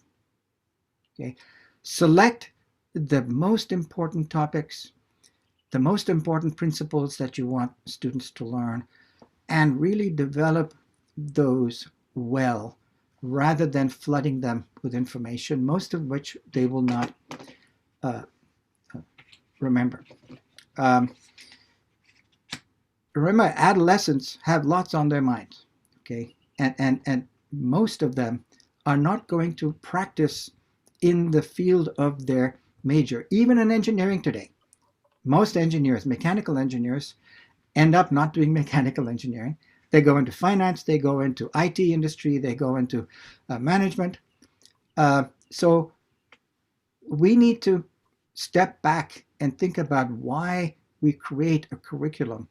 Okay? Select the most important topics, the most important principles that you want students to learn, and really develop those well, rather than flooding them with information, most of which they will not remember. Remember, adolescents have lots on their minds, okay? And most of them are not going to practice in the field of their major, even in engineering today. Most engineers, mechanical engineers, end up not doing mechanical engineering. They go into finance, they go into IT industry, they go into management. So we need to step back and think about why we create a curriculum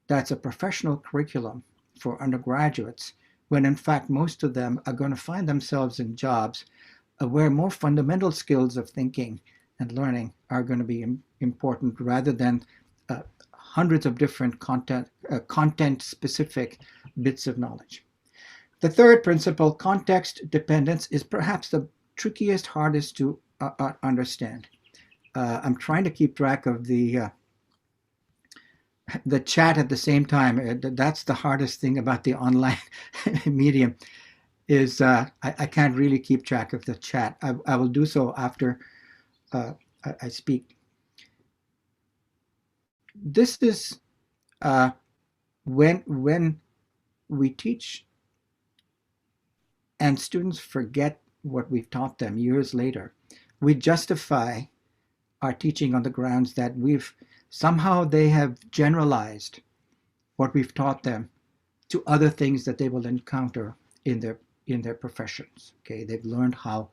that's a professional curriculum for undergraduates, when in fact most of them are going to find themselves in jobs where more fundamental skills of thinking and learning are going to be important, rather than hundreds of different content-specific bits of knowledge. The third principle, context dependence, is perhaps the trickiest, hardest to understand. I'm trying to keep track of the chat at the same time. That's the hardest thing about the online medium, is I can't really keep track of the chat. I will do so after I speak. This is when we teach and students forget what we've taught them years later, we justify our teaching on the grounds that somehow they have generalized what we've taught them to other things that they will encounter in their professions. Okay, they've learned how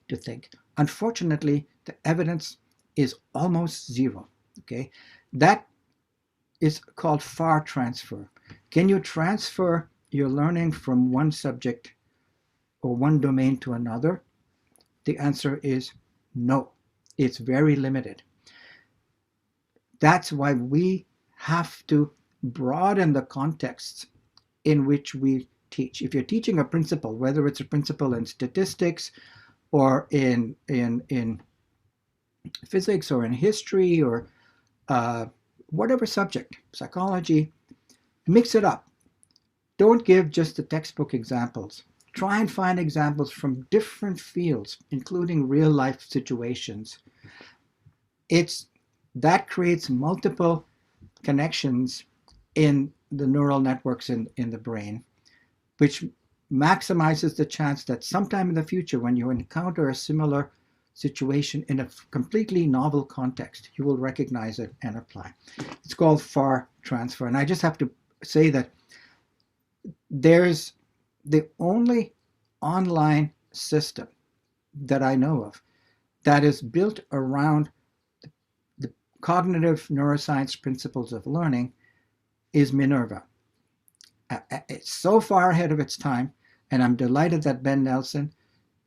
to think. Unfortunately, the evidence is almost zero. Okay, that is called far transfer. Can you transfer your learning from one subject or one domain to another? The answer is no. It's very limited. That's why we have to broaden the contexts in which we teach. If you're teaching a principle, whether it's a principle in statistics or in physics or in history or whatever subject, psychology, mix it up. Don't give just the textbook examples. Try and find examples from different fields, including real life situations. That creates multiple connections in the neural networks in the brain, which maximizes the chance that sometime in the future, when you encounter a similar situation in a completely novel context, you will recognize it and apply. It's called far transfer. And I just have to say that there's the only online system that I know of that is built around the cognitive neuroscience principles of learning is Minerva. It's so far ahead of its time, and I'm delighted that Ben Nelson,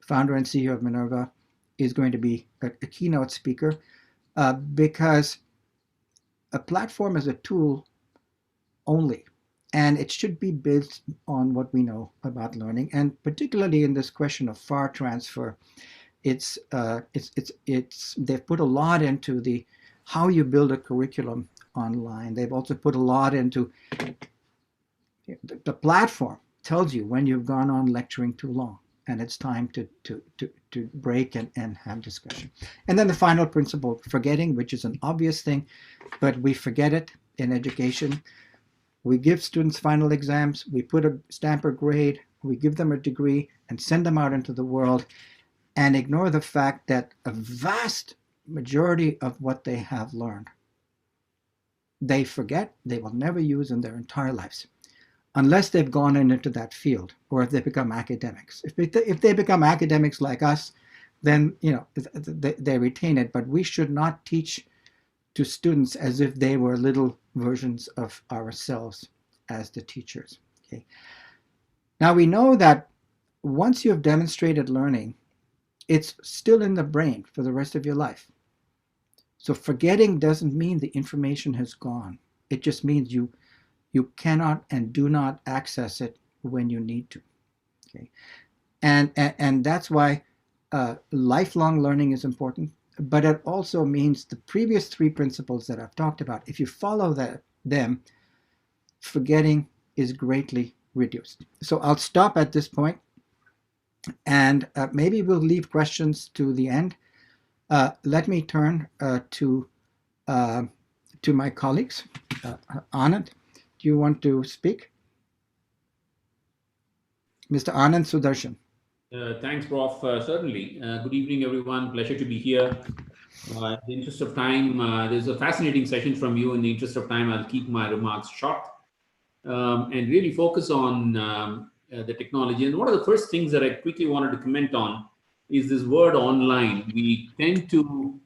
founder and CEO of Minerva, is going to be a keynote speaker, because a platform is a tool only, and it should be built on what we know about learning, and particularly in this question of far transfer, they've put a lot into how you build a curriculum online. They've also put a lot into the platform tells you when you've gone on lecturing too long, and it's time to break and have discussion. And then the final principle, forgetting, which is an obvious thing, but we forget it in education. We give students final exams, we put a stamp or grade, we give them a degree and send them out into the world, and ignore the fact that a vast majority of what they have learned, they forget, they will never use in their entire lives. unless they've gone into that field, or if they become academics. If they become academics like us, then they retain it. But we should not teach to students as if they were little versions of ourselves as the teachers. Okay. Now we know that once you have demonstrated learning, it's still in the brain for the rest of your life. So forgetting doesn't mean the information has gone. It just means you cannot and do not access it when you need to. Okay, and that's why lifelong learning is important. But it also means the previous three principles that I've talked about. If you follow them, forgetting is greatly reduced. So I'll stop at this point, and maybe we'll leave questions to the end. Let me turn to my colleagues. Anand, do you want to speak? Mr. Anand Sudarshan. Thanks, Prof. Certainly. Good evening, everyone. Pleasure to be here. In the interest of time, there's a fascinating session from you. In the interest of time, I'll keep my remarks short and really focus on the technology. And one of the first things that I quickly wanted to comment on is this word online. We tend to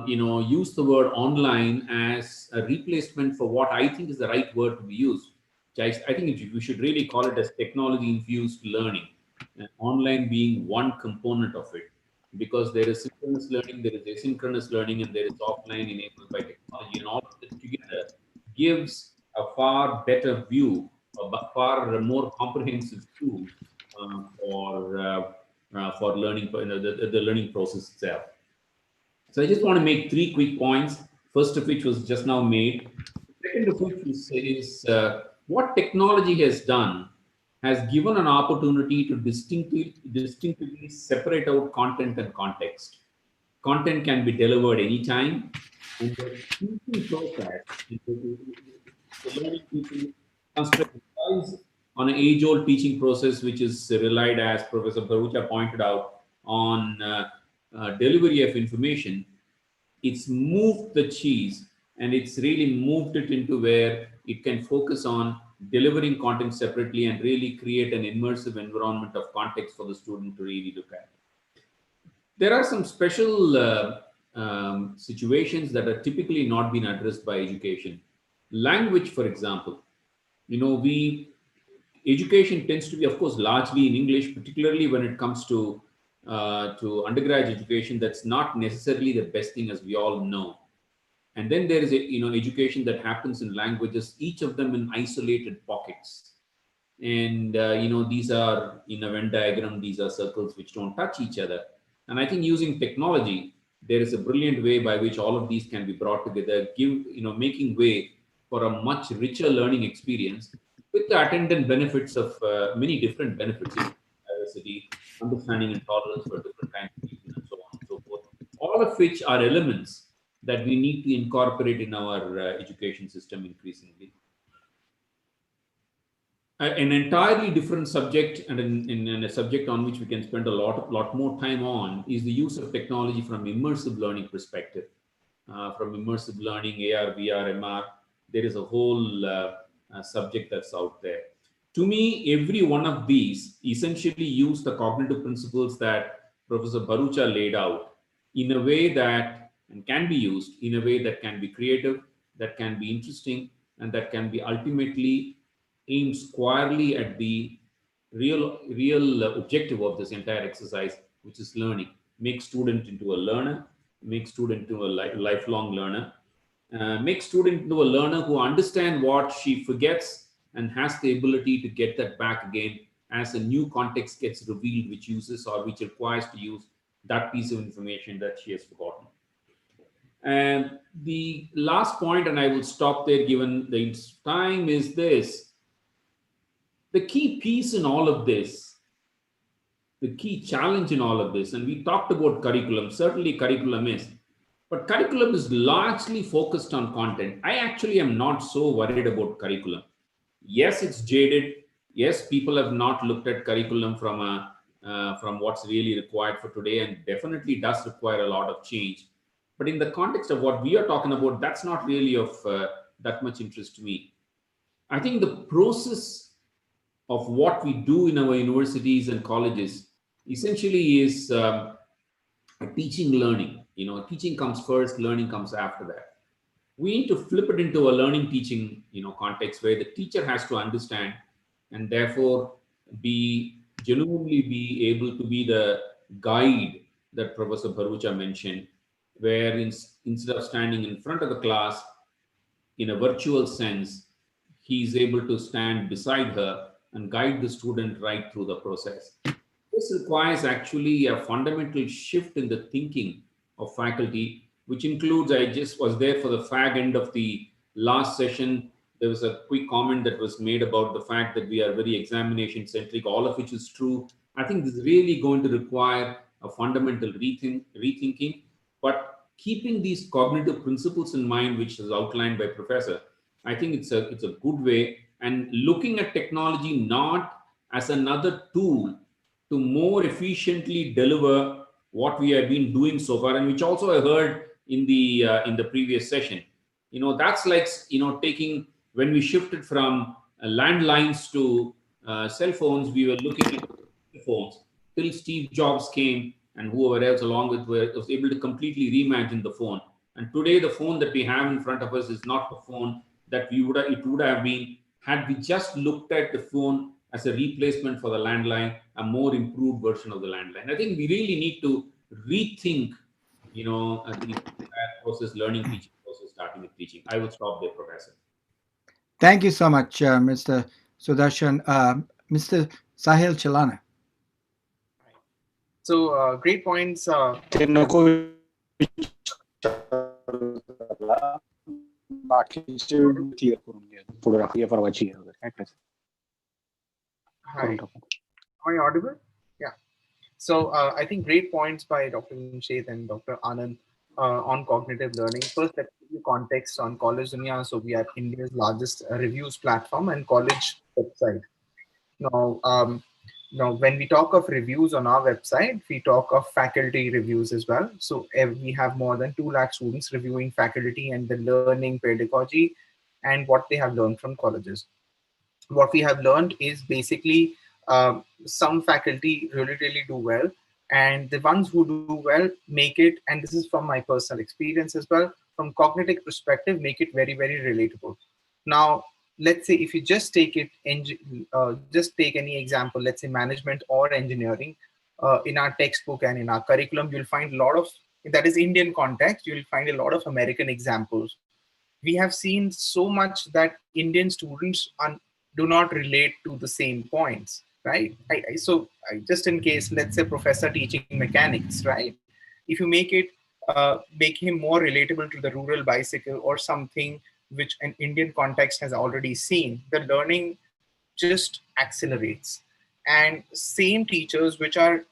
use the word online as a replacement for what I think is the right word to be used. I think we should really call it as technology-infused learning, and online being one component of it, because there is synchronous learning, there is asynchronous learning, and there is offline enabled by technology, and all of this together gives a far better view, a far more comprehensive tool for learning, the learning process itself. So I just want to make three quick points. First of which was just now made. Second of which is what technology has done has given an opportunity to distinctively separate out content and context. Content can be delivered anytime, and the teaching process, the learning teaching construct relies on an age-old teaching process, which is relied, as Professor Bharucha pointed out, on delivery of information. It's moved the cheese, and it's really moved it into where it can focus on delivering content separately and really create an immersive environment of context for the student to really look at. There are some special situations that are typically not been addressed by education. Language, for example, education tends to be, of course, largely in English, particularly when it comes to undergraduate education. That's not necessarily the best thing, as we all know. And then there is education that happens in languages, each of them in isolated pockets. And these are in a Venn diagram, these are circles which don't touch each other. And I think using technology, there is a brilliant way by which all of these can be brought together, making way for a much richer learning experience with the attendant benefits of many different benefits, diversity, understanding and tolerance for different kinds of people, and so on and so forth. All of which are elements that we need to incorporate in our education system increasingly. An entirely different subject, and in a subject on which we can spend a lot more time on, is the use of technology from immersive learning perspective. From immersive learning, AR, VR, MR, there is a whole subject that's out there. To me, every one of these essentially use the cognitive principles that Professor Bharucha laid out in a way that and can be used in a way that can be creative, that can be interesting, and that can be ultimately aimed squarely at the real objective of this entire exercise, which is learning. Make student into a learner, make student into a lifelong learner, make student into a learner who understands what she forgets and has the ability to get that back again as a new context gets revealed, which uses or which requires to use that piece of information that she has forgotten. And the last point, and I will stop there given the time, is this. The key piece in all of this, the key challenge in all of this, and we talked about curriculum, certainly curriculum is, but curriculum is largely focused on content. I actually am not so worried about curriculum. Yes, it's jaded. Yes, people have not looked at curriculum from what's really required for today, and definitely does require a lot of change. But in the context of what we are talking about, that's not really of that much interest to me. I think the process of what we do in our universities and colleges essentially is a teaching learning. Teaching comes first, learning comes after that. We need to flip it into a learning teaching context where the teacher has to understand and therefore genuinely be able to be the guide that Professor Bharucha mentioned, where instead of standing in front of the class in a virtual sense, he is able to stand beside her and guide the student right through the process. This requires actually a fundamental shift in the thinking of faculty, which includes, I just was there for the fag end of the last session. There was a quick comment that was made about the fact that we are very examination centric, all of which is true. I think this is really going to require a fundamental rethinking, but keeping these cognitive principles in mind, which is outlined by Professor, I think it's a good way, and looking at technology not as another tool to more efficiently deliver what we have been doing so far, and which also I heard in the previous session. That's like taking, when we shifted from landlines to cell phones, we were looking at phones till Steve Jobs came and whoever else along with was able to completely reimagine the phone. And today, the phone that we have in front of us is not the phone that it would have been had we just looked at the phone as a replacement for the landline, a more improved version of the landline. I think we really need to rethink, the process, learning, teaching process, starting with teaching. I will stop there, Professor. Thank you so much, Mr. Sudarshan. Mr. Sahil Chalana. So great points. Hi. Am I audible? Yeah. So I think great points by Dr. Nimshet and Dr. Anand on cognitive learning. First, let's give you context on College Dunia. So we are India's largest reviews platform and college website. Now, when we talk of reviews on our website, we talk of faculty reviews as well. So we have more than 2 lakh students reviewing faculty and the learning pedagogy and what they have learned from colleges. What we have learned is basically some faculty really do well, and the ones who do well make it, and this is from my personal experience as well, from cognitive perspective, make it very relatable. Now, let's say if you just take it, just take any example, let's say management or engineering, in our textbook and in our curriculum, you'll find a lot of, that is Indian context, you'll find a lot of American examples. We have seen so much that Indian students do not relate to the same points, right? So just in case, let's say professor teaching mechanics, right? If you make him more relatable to the rural bicycle or something which an Indian context has already seen, the learning just accelerates. And same teachers which are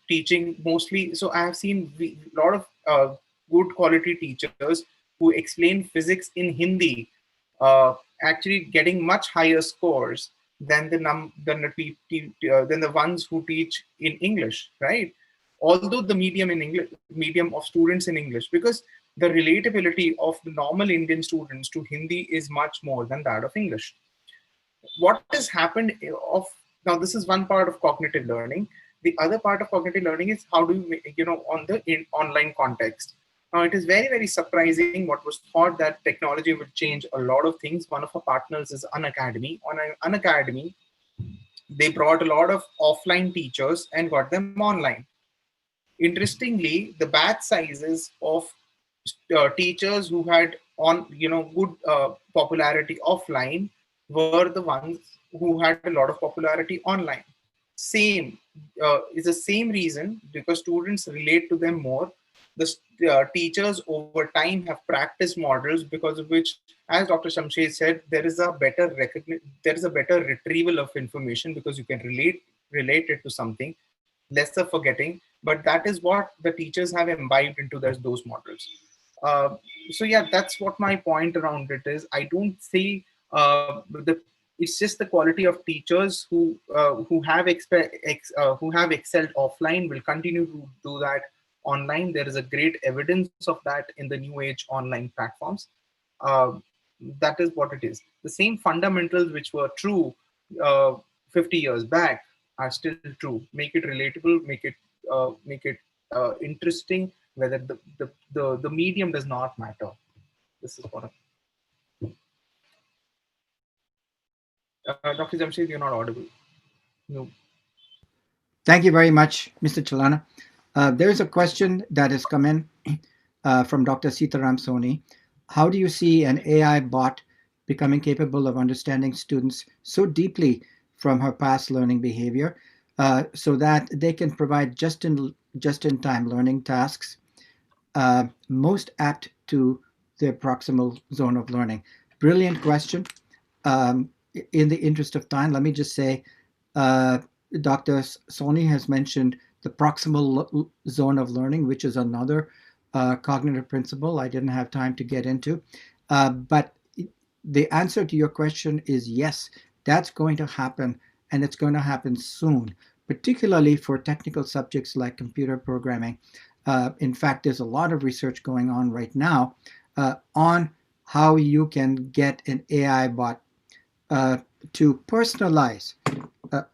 teaching mostly, so I have seen a lot of good quality teachers who explain physics in Hindi actually getting much higher scores than the ones who teach in English, right? Although the medium of students in English, because the relatability of the normal Indian students to Hindi is much more than that of English. What has happened now, this is one part of cognitive learning. The other part of cognitive learning is how do you, on the online context. Now, it is very surprising what was thought that technology would change a lot of things. One of our partners is Unacademy. On Unacademy, they brought a lot of offline teachers and got them online. Interestingly, the batch sizes of teachers who had good popularity offline were the ones who had a lot of popularity online. Same is the same reason, because students relate to them more. The teachers over time have practice models because of which, as Dr. Shamshed said, there is a better retrieval of information because you can relate it to something, lesser forgetting, but that is what the teachers have imbibed into those models. So yeah, that's what my point around it is. I don't see it's just the quality of teachers who have excelled offline will continue to do that online. There is a great evidence of that in the new age online platforms. That is what it is. The same fundamentals which were true 50 years back are still true. Make it relatable, make it interesting. Whether the medium does not matter. This is what. Dr. Jamshed, you're not audible. No. Thank you very much, Mr. Chalana. There is a question that has come in from Dr. Sitaram Soni. How do you see an AI bot becoming capable of understanding students so deeply from her past learning behavior so that they can provide just-in-time learning tasks most apt to their proximal zone of learning? Brilliant question. In the interest of time, let me just say, Dr. Soni has mentioned the proximal zone of learning, which is another cognitive principle I didn't have time to get into. But the answer to your question is yes, that's going to happen, and it's going to happen soon, particularly for technical subjects like computer programming. In fact, there's a lot of research going on right now on how you can get an AI bot to personalize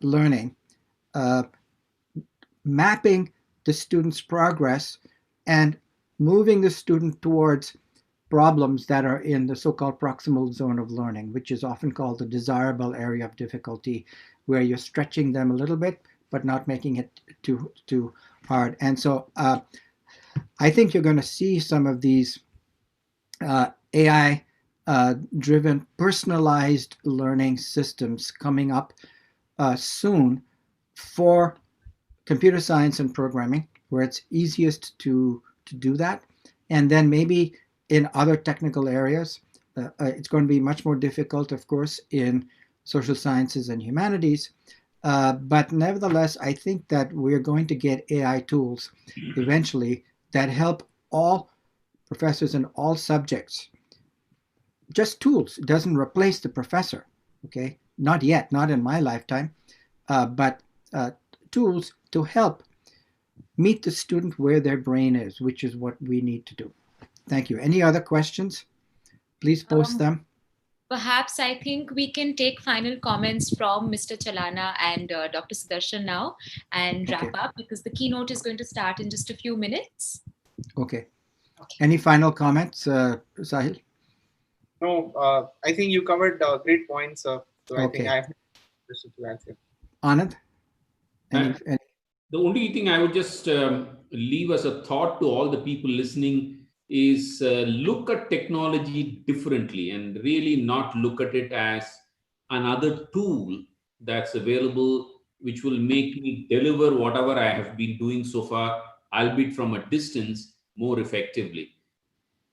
learning, mapping the student's progress and moving the student towards problems that are in the so-called proximal zone of learning, which is often called the desirable area of difficulty, where you're stretching them a little bit, but not making it too hard. And so I think you're going to see some of these AI driven personalized learning systems coming up soon for computer science and programming, where it's easiest to do that. And then maybe in other technical areas, it's going to be much more difficult, of course, in social sciences and humanities. But nevertheless, I think that we're going to get AI tools eventually that help all professors in all subjects. Just tools. It doesn't replace the professor, okay? Not yet, not in my lifetime, but tools to help meet the student where their brain is, which is what we need to do. Thank you. Any other questions? Please post them. Perhaps I think we can take final comments from Mr. Chalana and Dr. Sudarshan now and wrap up, because the keynote is going to start in just a few minutes. Okay. Any final comments, Sahil? No, I think you covered great points. So I think I have to answer. Anand? The only thing I would just leave as a thought to all the people listening is look at technology differently and really not look at it as another tool that's available, which will make me deliver whatever I have been doing so far, albeit from a distance, more effectively.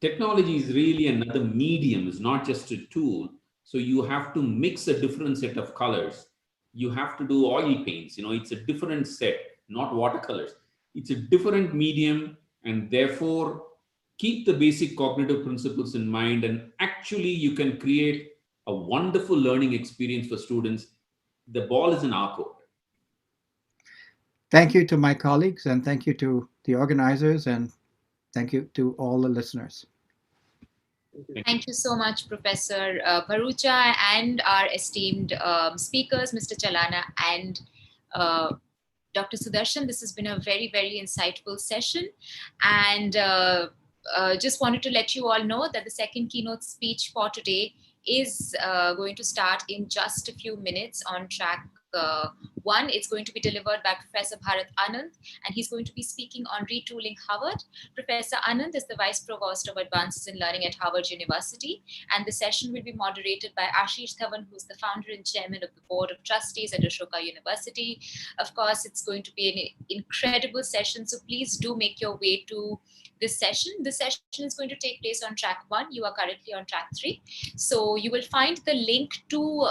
Technology is really another medium, it's not just a tool. So you have to mix a different set of colors. You have to do oil paints, it's a different set, not watercolors. It's a different medium, and therefore keep the basic cognitive principles in mind, and actually you can create a wonderful learning experience for students. The ball is in our court. Thank you to my colleagues, and thank you to the organizers, and thank you to all the listeners. Thank you so much, Professor Bharucha, and our esteemed speakers, Mr. Chalana and Dr. Sudarshan. This has been a very, very insightful session. And just wanted to let you all know that the second keynote speech for today is going to start in just a few minutes on track 1. It's going to be delivered by Professor Bharat Anand, and he's going to be speaking on retooling Harvard. Professor Anand is the Vice Provost of Advances in Learning at Harvard University, and the session will be moderated by Ashish Dhawan, who's the founder and chairman of the Board of Trustees at Ashoka University. Of course, it's going to be an incredible session, so please do make your way to this session. The session is going to take place on track 1. You are currently on track 3. So you will find the link to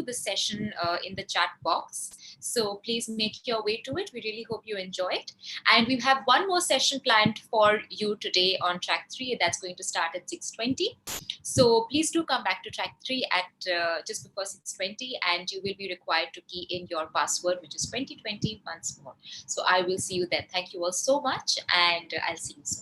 the session in the chat box. So please make your way to it. We really hope you enjoy it. And we have one more session planned for you today on track 3. That's going to start at 6:20. So please do come back to track 3 at just before 6:20, and you will be required to key in your password, which is 2020 once more. So I will see you then. Thank you all so much, and I'll see you soon.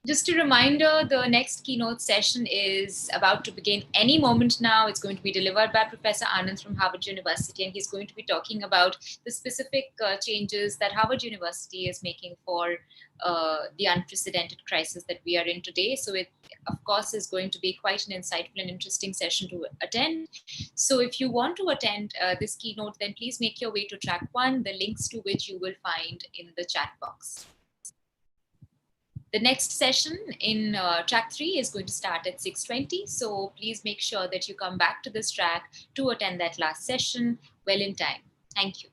Just a reminder, the next keynote session is about to begin any moment now. It's going to be delivered by Professor Anand from Harvard University, and he's going to be talking about the specific changes that Harvard University is making for the unprecedented crisis that we are in today. So it, of course, is going to be quite an insightful and interesting session to attend. So if you want to attend this keynote, then please make your way to track 1, the links to which you will find in the chat box. The next session in track 3 is going to start at 6:20. So please make sure that you come back to this track to attend that last session well in time. Thank you.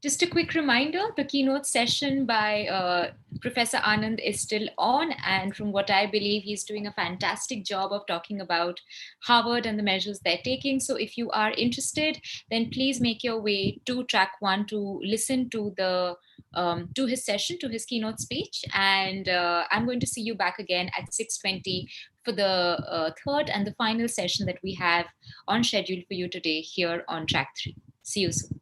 Just a quick reminder, the keynote session by Professor Anand is still on. And from what I believe, he's doing a fantastic job of talking about Harvard and the measures they're taking. So if you are interested, then please make your way to track 1 to listen to to his session, to his keynote speech. And I'm going to see you back again at 6:20 for the third and the final session that we have on schedule for you today here on track 3. See you soon.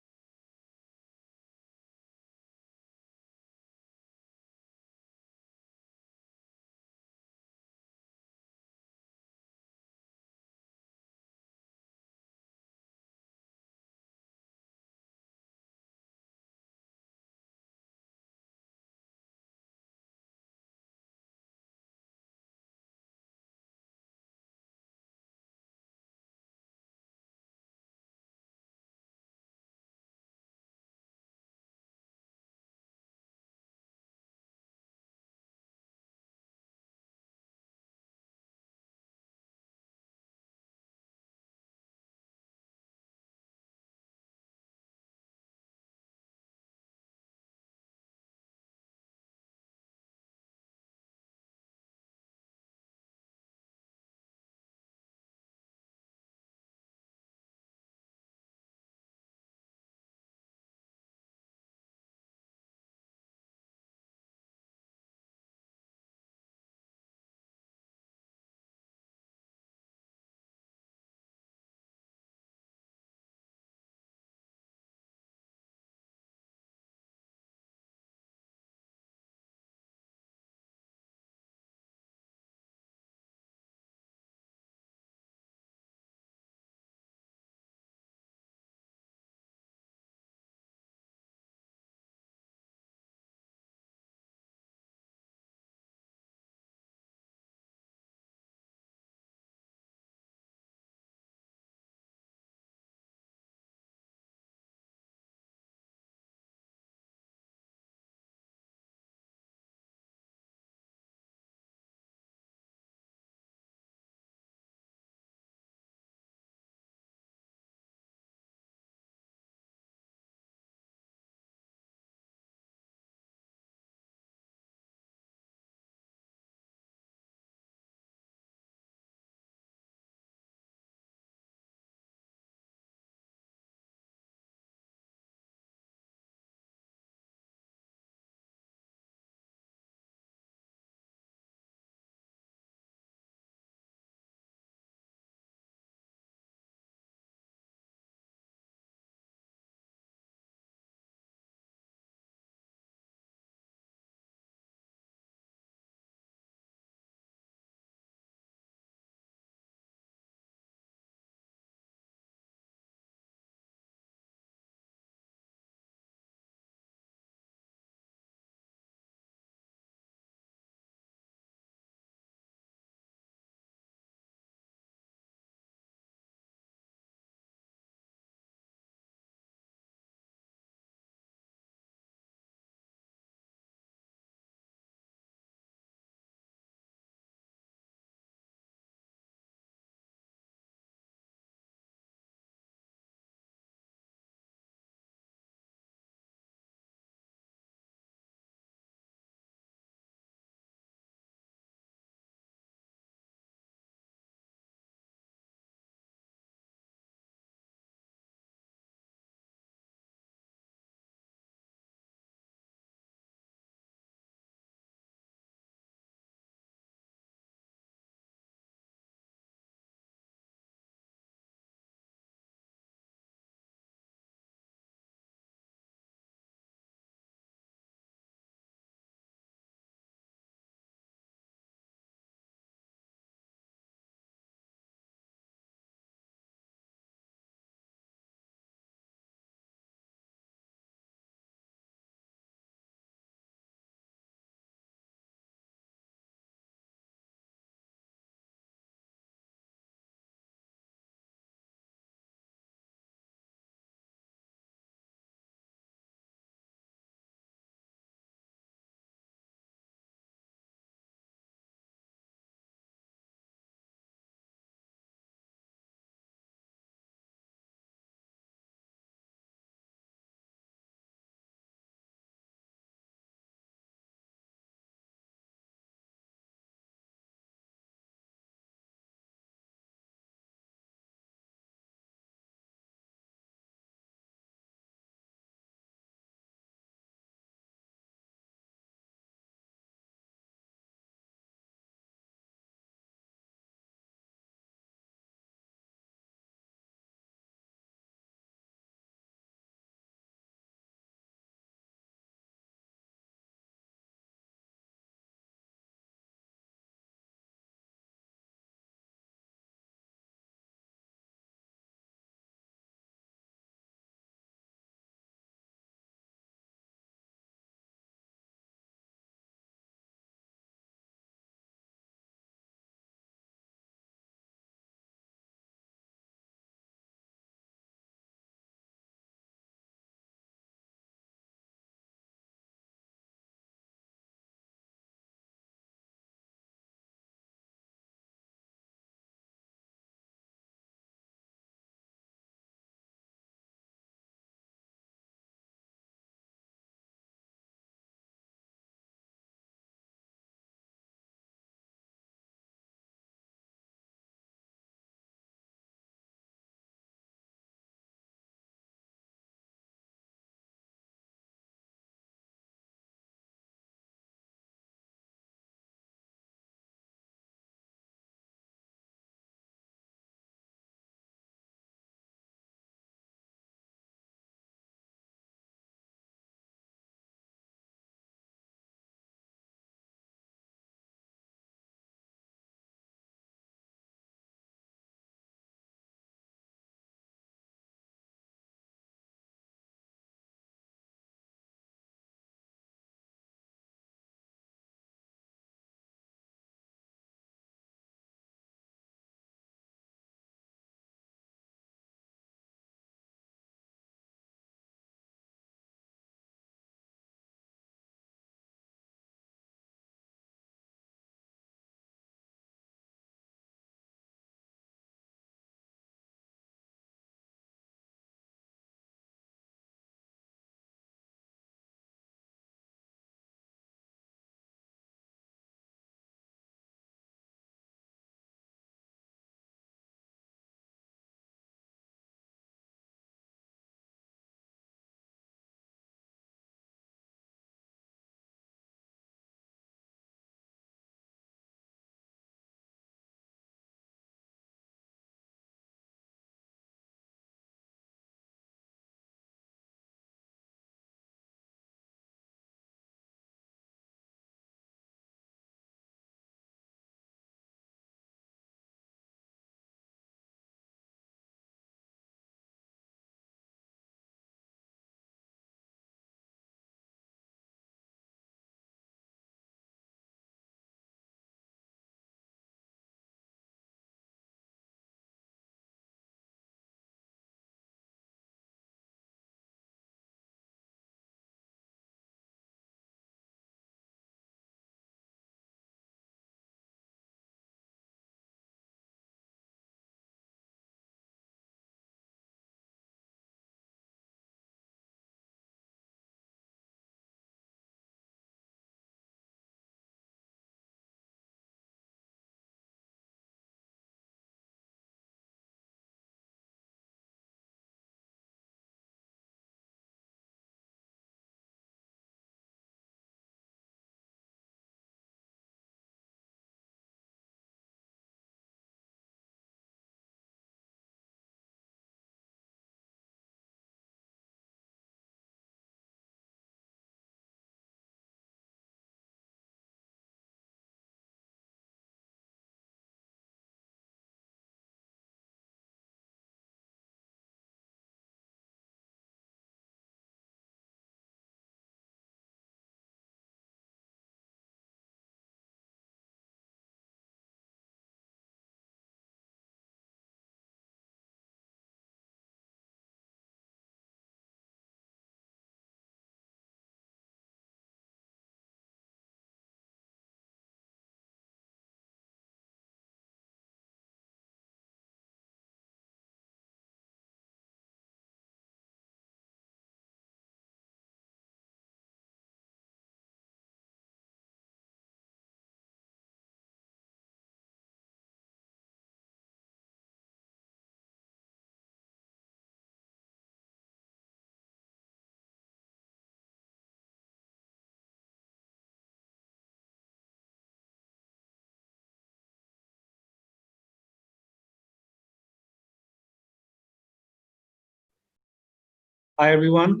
Hi, everyone.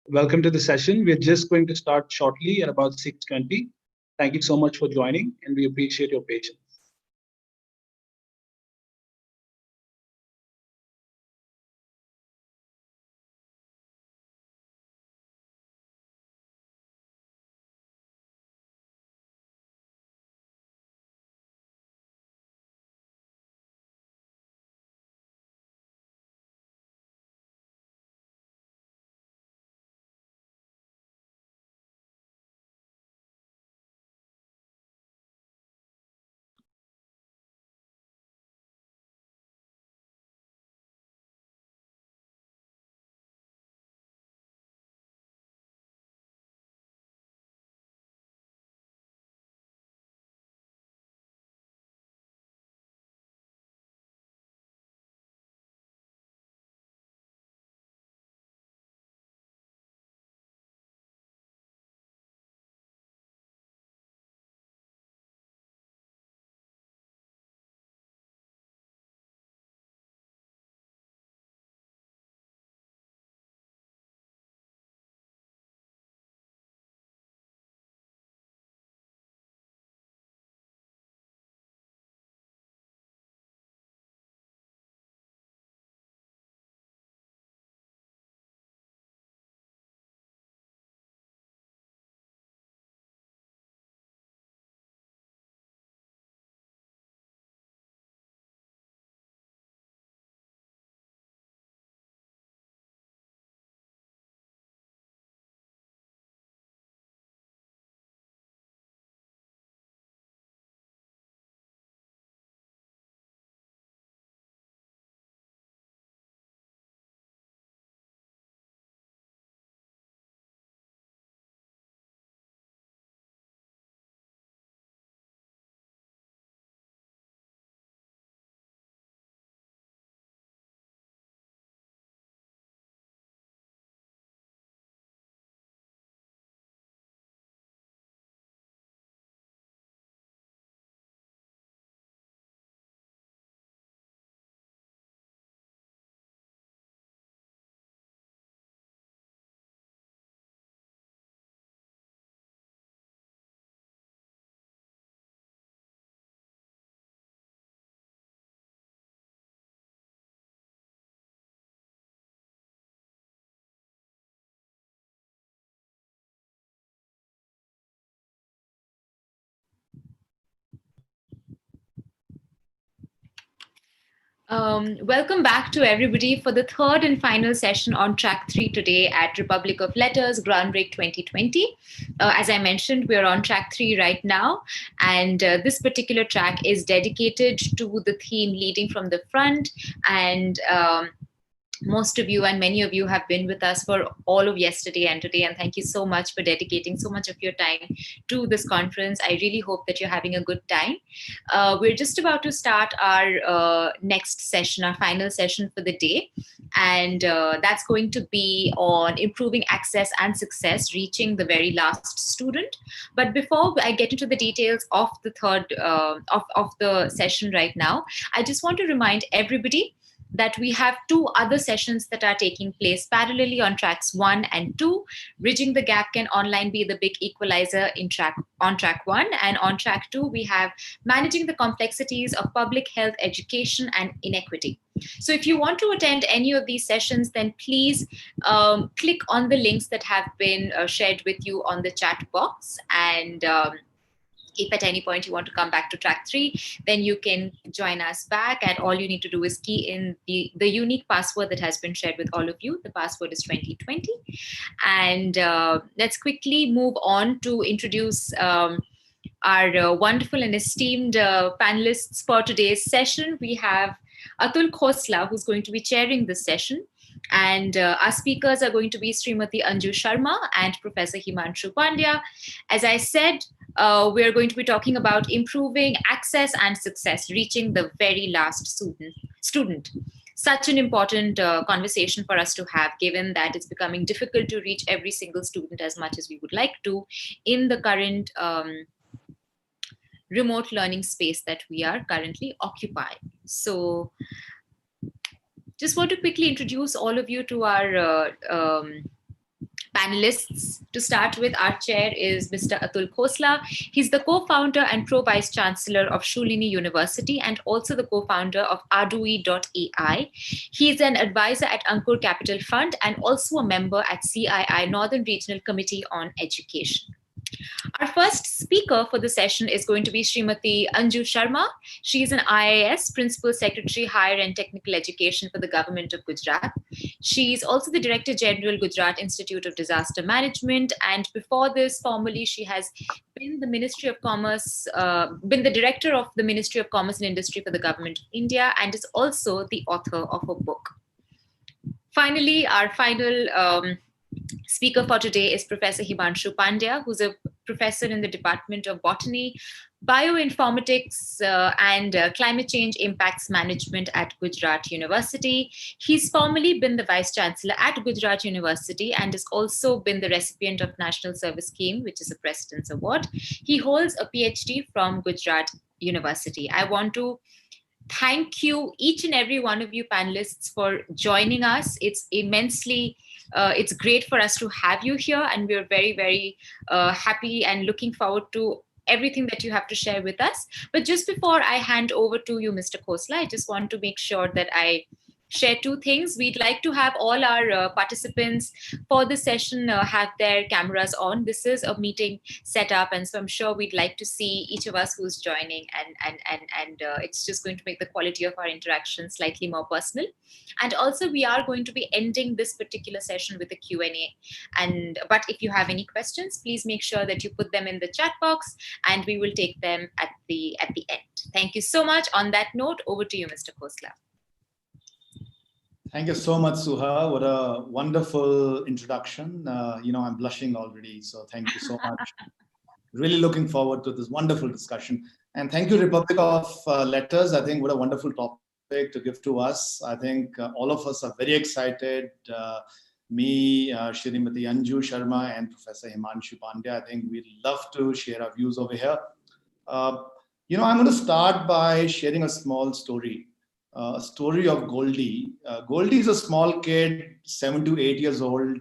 Welcome to the session. We're just going to start shortly at about 6:20. Thank you so much for joining, and we appreciate your patience. Welcome back to everybody for the third and final session on track 3 today at Republic of Letters Groundbreak 2020. As I mentioned, we're on track 3 right now, and this particular track is dedicated to the theme leading from the front. And most of you and many of you have been with us for all of yesterday and today, and thank you so much for dedicating so much of your time to this conference. I really hope that you're having a good time. We're just about to start our next session, our final session for the day, and that's going to be on improving access and success, reaching the very last student. But before I get into the details of the third of the session right now, I just want to remind everybody that we have 2 other sessions that are taking place parallelly on tracks 1 and 2. Bridging the Gap Can Online Be the Big Equalizer on track 1, and on track 2 we have Managing the Complexities of Public Health Education and Inequity. So if you want to attend any of these sessions, then please click on the links that have been shared with you on the chat box, and if at any point you want to come back to track 3, then you can join us back, and all you need to do is key in the unique password that has been shared with all of you. The password is 2020. And let's quickly move on to introduce our wonderful and esteemed panelists for today's session. We have Atul Khosla, who's going to be chairing this session. And our speakers are going to be Srimati Anju Sharma and Professor Himanshu Pandya. As I said, we're going to be talking about improving access and success, reaching the very last student. Such an important conversation for us to have, given that it's becoming difficult to reach every single student as much as we would like to in the current remote learning space that we are currently occupying. So Just want to quickly introduce all of you to our panelists. To start with, our chair is Mr. Atul Khosla. He's the co-founder and pro-vice chancellor of Shulini University and also the co-founder of Ardui.ai. He's an advisor at Ankur Capital Fund and also a member at CII Northern Regional Committee on Education. Our first speaker for the session is going to be Srimati Anju Sharma. She is an IAS Principal Secretary, Higher and Technical Education for the Government of Gujarat. She is also the Director General, Gujarat Institute of Disaster Management. And before this, formally, she has been the Ministry of Commerce, been the Director of the Ministry of Commerce and Industry for the Government of India, and is also the author of a book. Finally, our final speaker for today is Professor Himanshu Pandya, who's a professor in the Department of Botany, Bioinformatics, and Climate Change Impacts Management at Gujarat University. He's formerly been the Vice Chancellor at Gujarat University and has also been the recipient of National Service Scheme, which is a President's Award. He holds a PhD from Gujarat University. I want to thank you, each and every one of you panelists, for joining us. It's immensely it's great for us to have you here, and we're very, very happy and looking forward to everything that you have to share with us. But just before I hand over to you, Mr. Khosla, I just want to make sure that I share two things. We'd like to have all our participants for this session have their cameras on. This is a meeting set up, and so I'm sure we'd like to see each of us who's joining, and it's just going to make the quality of our interaction slightly more personal. And also, we are going to be ending this particular session with a Q&A. But if you have any questions, please make sure that you put them in the chat box, and we will take them at the end. Thank you so much. On that note, over to you, Mr. Khosla. Thank you so much, Suha. What a wonderful introduction. I'm blushing already, so thank you so much. Really looking forward to this wonderful discussion. And thank you, Republic of Letters. I think what a wonderful topic to give to us. I think all of us are very excited. Me, Srimati Anju Sharma, and Professor Himanshu Pandya. I think we'd love to share our views over here. I'm going to start by sharing a small story. A story of Goldie. Goldie is a small kid, 7 to 8 years old,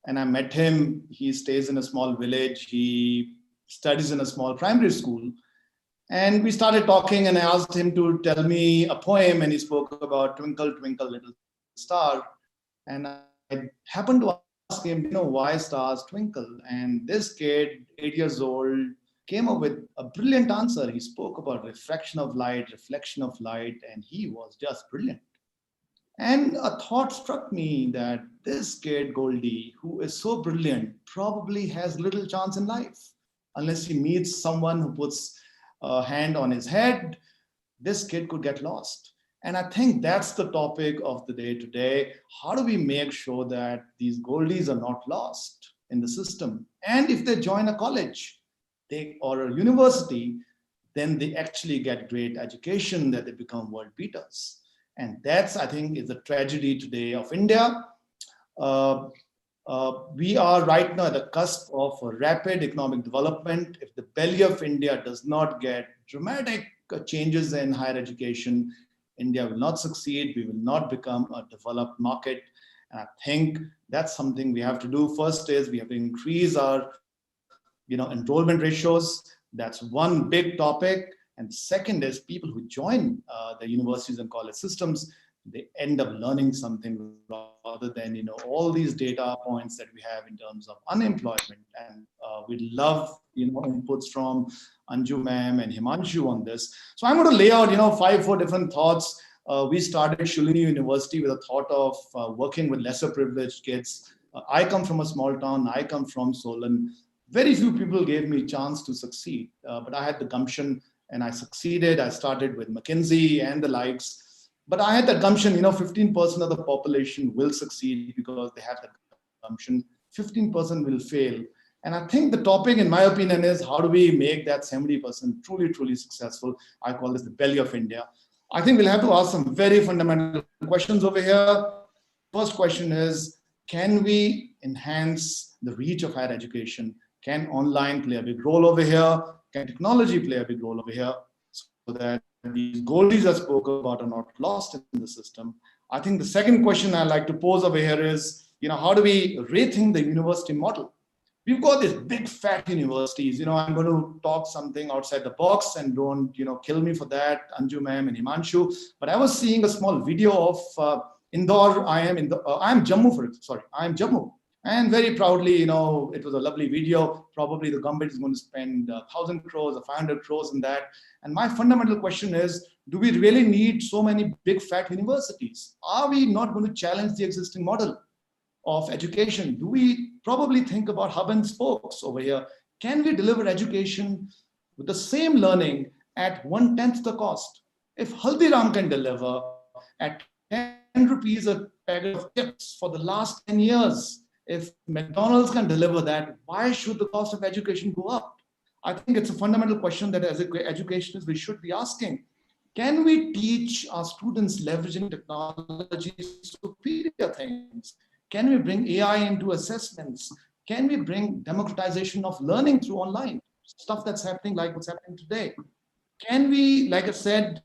and I met him. He stays in a small village. He studies in a small primary school. And we started talking, and I asked him to tell me a poem, and he spoke about Twinkle, Twinkle, Little Star. And I happened to ask him, why stars twinkle? And this kid, 8 years old, came up with a brilliant answer. He spoke about refraction of light, and he was just brilliant. And a thought struck me that this kid, Goldie, who is so brilliant, probably has little chance in life. Unless he meets someone who puts a hand on his head, this kid could get lost. And I think that's the topic of the day today. How do we make sure that these Goldies are not lost in the system? And if they join a college, or a university, then they actually get great education, that they become world beaters. And that's, I think, is the tragedy today of India. We are right now at the cusp of a rapid economic development. If the belly of India does not get dramatic changes in higher education, India will not succeed. We will not become a developed market. And I think that's something we have to do. First is we have to increase our enrollment ratios. That's one big topic. And second is people who join the universities and college systems, they end up learning something rather than, all these data points that we have in terms of unemployment. And we'd love, inputs from Anju ma'am and Himanshu on this. So I'm going to lay out, 4 different thoughts. We started Shulini University with a thought of working with lesser privileged kids. I come from a small town. I come from Solon. Very few people gave me a chance to succeed, but I had the gumption and I succeeded. I started with McKinsey and the likes, but I had the gumption, 15% of the population will succeed because they have the gumption, 15% will fail. And I think the topic, in my opinion, is how do we make that 70% truly, truly successful? I call this the belly of India. I think we'll have to ask some very fundamental questions over here. First question is, can we enhance the reach of higher education? Can online play a big role over here? Can technology play a big role over here so that these Goldies I spoke about are not lost in the system? I think the second question I like to pose over here is, how do we rethink the university model? We've got these big fat universities. I'm going to talk something outside the box, and don't, kill me for that, Anju ma'am and Himanshu. But I was seeing a small video of Indore. I am Jammu. And very proudly, it was a lovely video. Probably the government is going to spend 1,000 crores or 500 crores in that. And my fundamental question is, do we really need so many big fat universities? Are we not going to challenge the existing model of education? Do we probably think about hub and spokes over here? Can we deliver education with the same learning at 1/10 the cost? If Haldiram can deliver at 10 rupees a packet of chips for the last 10 years, if McDonald's can deliver that, why should the cost of education go up? I think it's a fundamental question that as educationists we should be asking. Can we teach our students leveraging technology superior things? Can we bring AI into assessments? Can we bring democratization of learning through online stuff that's happening like what's happening today? Can we, like I said,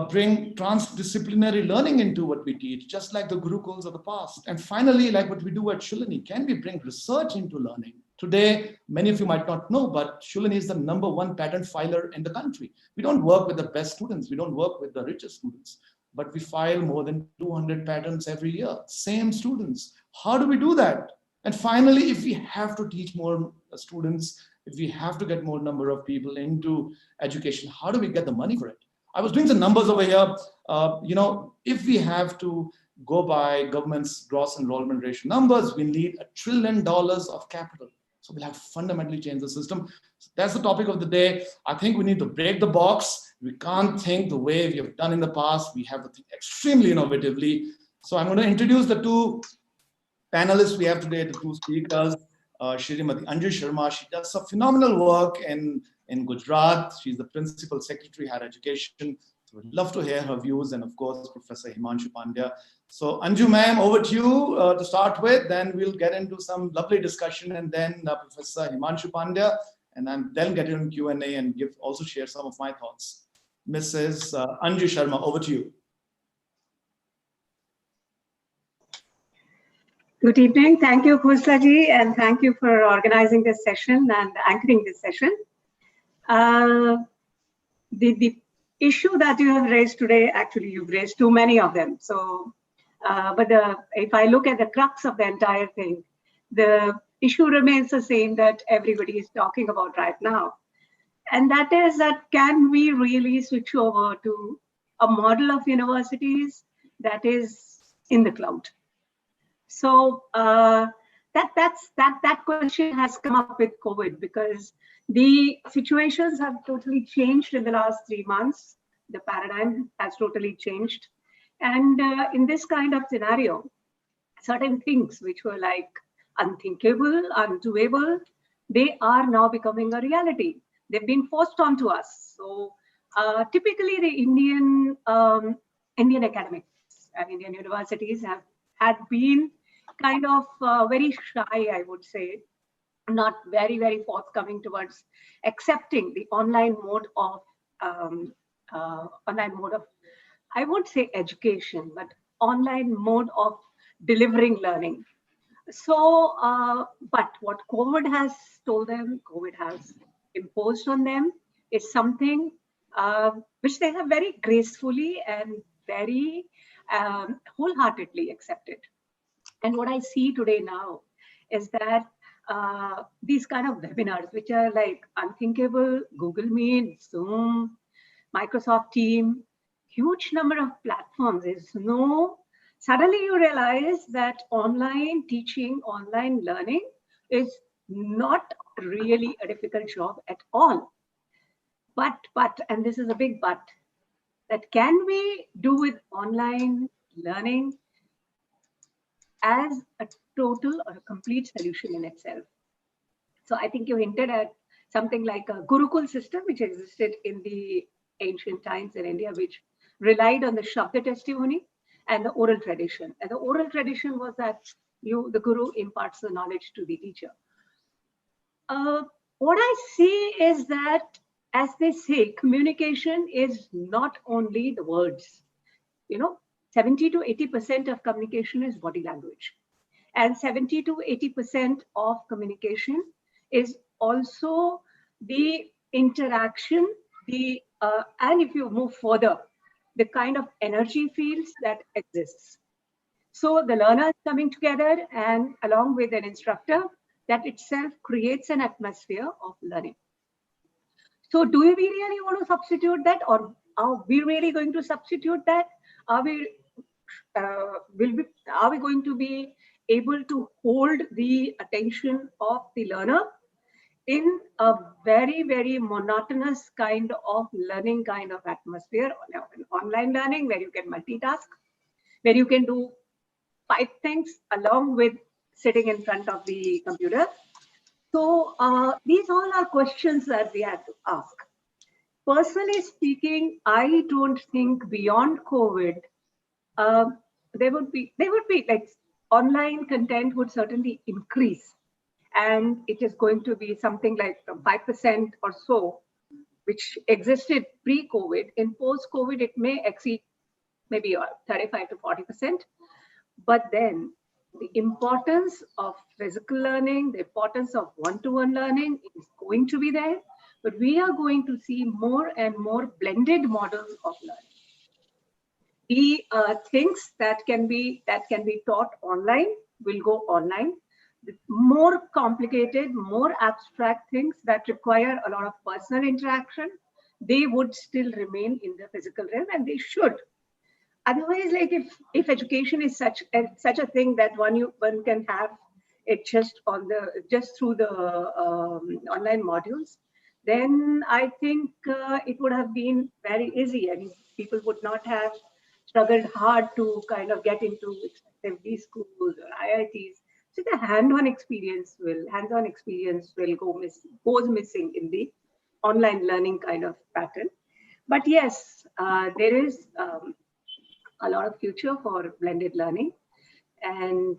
bring transdisciplinary learning into what we teach, just like the Gurukuls of the past? And finally, like what we do at Shulani, can we bring research into learning? Today, many of you might not know, but Shulani is the #1 patent filer in the country. We don't work with the best students. We don't work with the richest students, but we file more than 200 patents every year. Same students. How do we do that? And finally, if we have to teach more students, if we have to get more number of people into education, how do we get the money for it? I was doing some numbers over here. If we have to go by government's gross enrollment ratio numbers, we need $1 trillion of capital. So we'll have to fundamentally change the system. So that's the topic of the day. I think we need to break the box. We can't think the way we have done in the past. We have to think extremely innovatively. So I'm going to introduce the two panelists we have today, the two speakers. Srimati Anju Sharma, she does some phenomenal work in Gujarat. She's the Principal Secretary, Higher Education. So we'd love to hear her views, and of course, Professor Himanshu Pandya. So Anju ma'am, over to you to start with, then we'll get into some lovely discussion, and then Professor Himanshu Pandya, and then get into Q&A and also share some of my thoughts. Mrs. Anju Sharma, over to you. Good evening. Thank you, Khosla-ji, and thank you for organizing this session and anchoring this session. The issue that you have raised today, actually, you've raised too many of them. So, if I look at the crux of the entire thing, the issue remains the same that everybody is talking about right now. And that is that, can we really switch over to a model of universities that is in the cloud? So that question has come up with COVID, because the situations have totally changed in the last 3 months. The paradigm has totally changed. And in this kind of scenario, certain things which were like unthinkable, undoable, they are now becoming a reality. They've been forced onto us. So typically the Indian academics and Indian universities had been kind of very shy, I would say, not very, very forthcoming towards accepting the online mode of, I won't say education, but online mode of delivering learning. So, but what COVID has told them, COVID has imposed on them, is something which they have very gracefully and very wholeheartedly accepted. And what I see today now is that these kind of webinars, which are like unthinkable, Google Meet, Zoom, Microsoft Teams, huge number of platforms, suddenly you realize that online teaching, online learning is not really a difficult job at all. But, and this is a big but, that can we do with online learning as a total or a complete solution in itself? So I think you hinted at something like a Gurukul system, which existed in the ancient times in India, which relied on the Shabda testimony and the oral tradition. And the oral tradition was that the Guru imparts the knowledge to the teacher. What I see is that, as they say, communication is not only the words. 70 to 80% of communication is body language. And 70 to 80% of communication is also the interaction, and if you move further, the kind of energy fields that exists. So the learners coming together and along with an instructor, that itself creates an atmosphere of learning. So do we really want to substitute that, or are we really going to substitute that? Are we going to be able to hold the attention of the learner in a very, very monotonous kind of learning kind of atmosphere, an online learning where you can multitask, where you can do 5 things along with sitting in front of the computer? So these all are questions that we have to ask. Personally speaking, I don't think beyond COVID, there would be like online content would certainly increase, and it is going to be something like from 5% or so, which existed pre-COVID. In post-COVID, it may exceed maybe 35 to 40%. But then the importance of physical learning, the importance of one-to-one learning is going to be there, but we are going to see more and more blended models of learning. The things that can be taught online will go online. The more complicated, more abstract things that require a lot of personal interaction, they would still remain in the physical realm, and they should. Otherwise, like if education is such a thing that one can have it just through the online modules, then I think it would have been very easy. I mean, people would not have struggled hard to kind of get into these schools or IITs. So the hands-on experience goes missing in the online learning kind of pattern. But yes, there is a lot of future for blended learning, and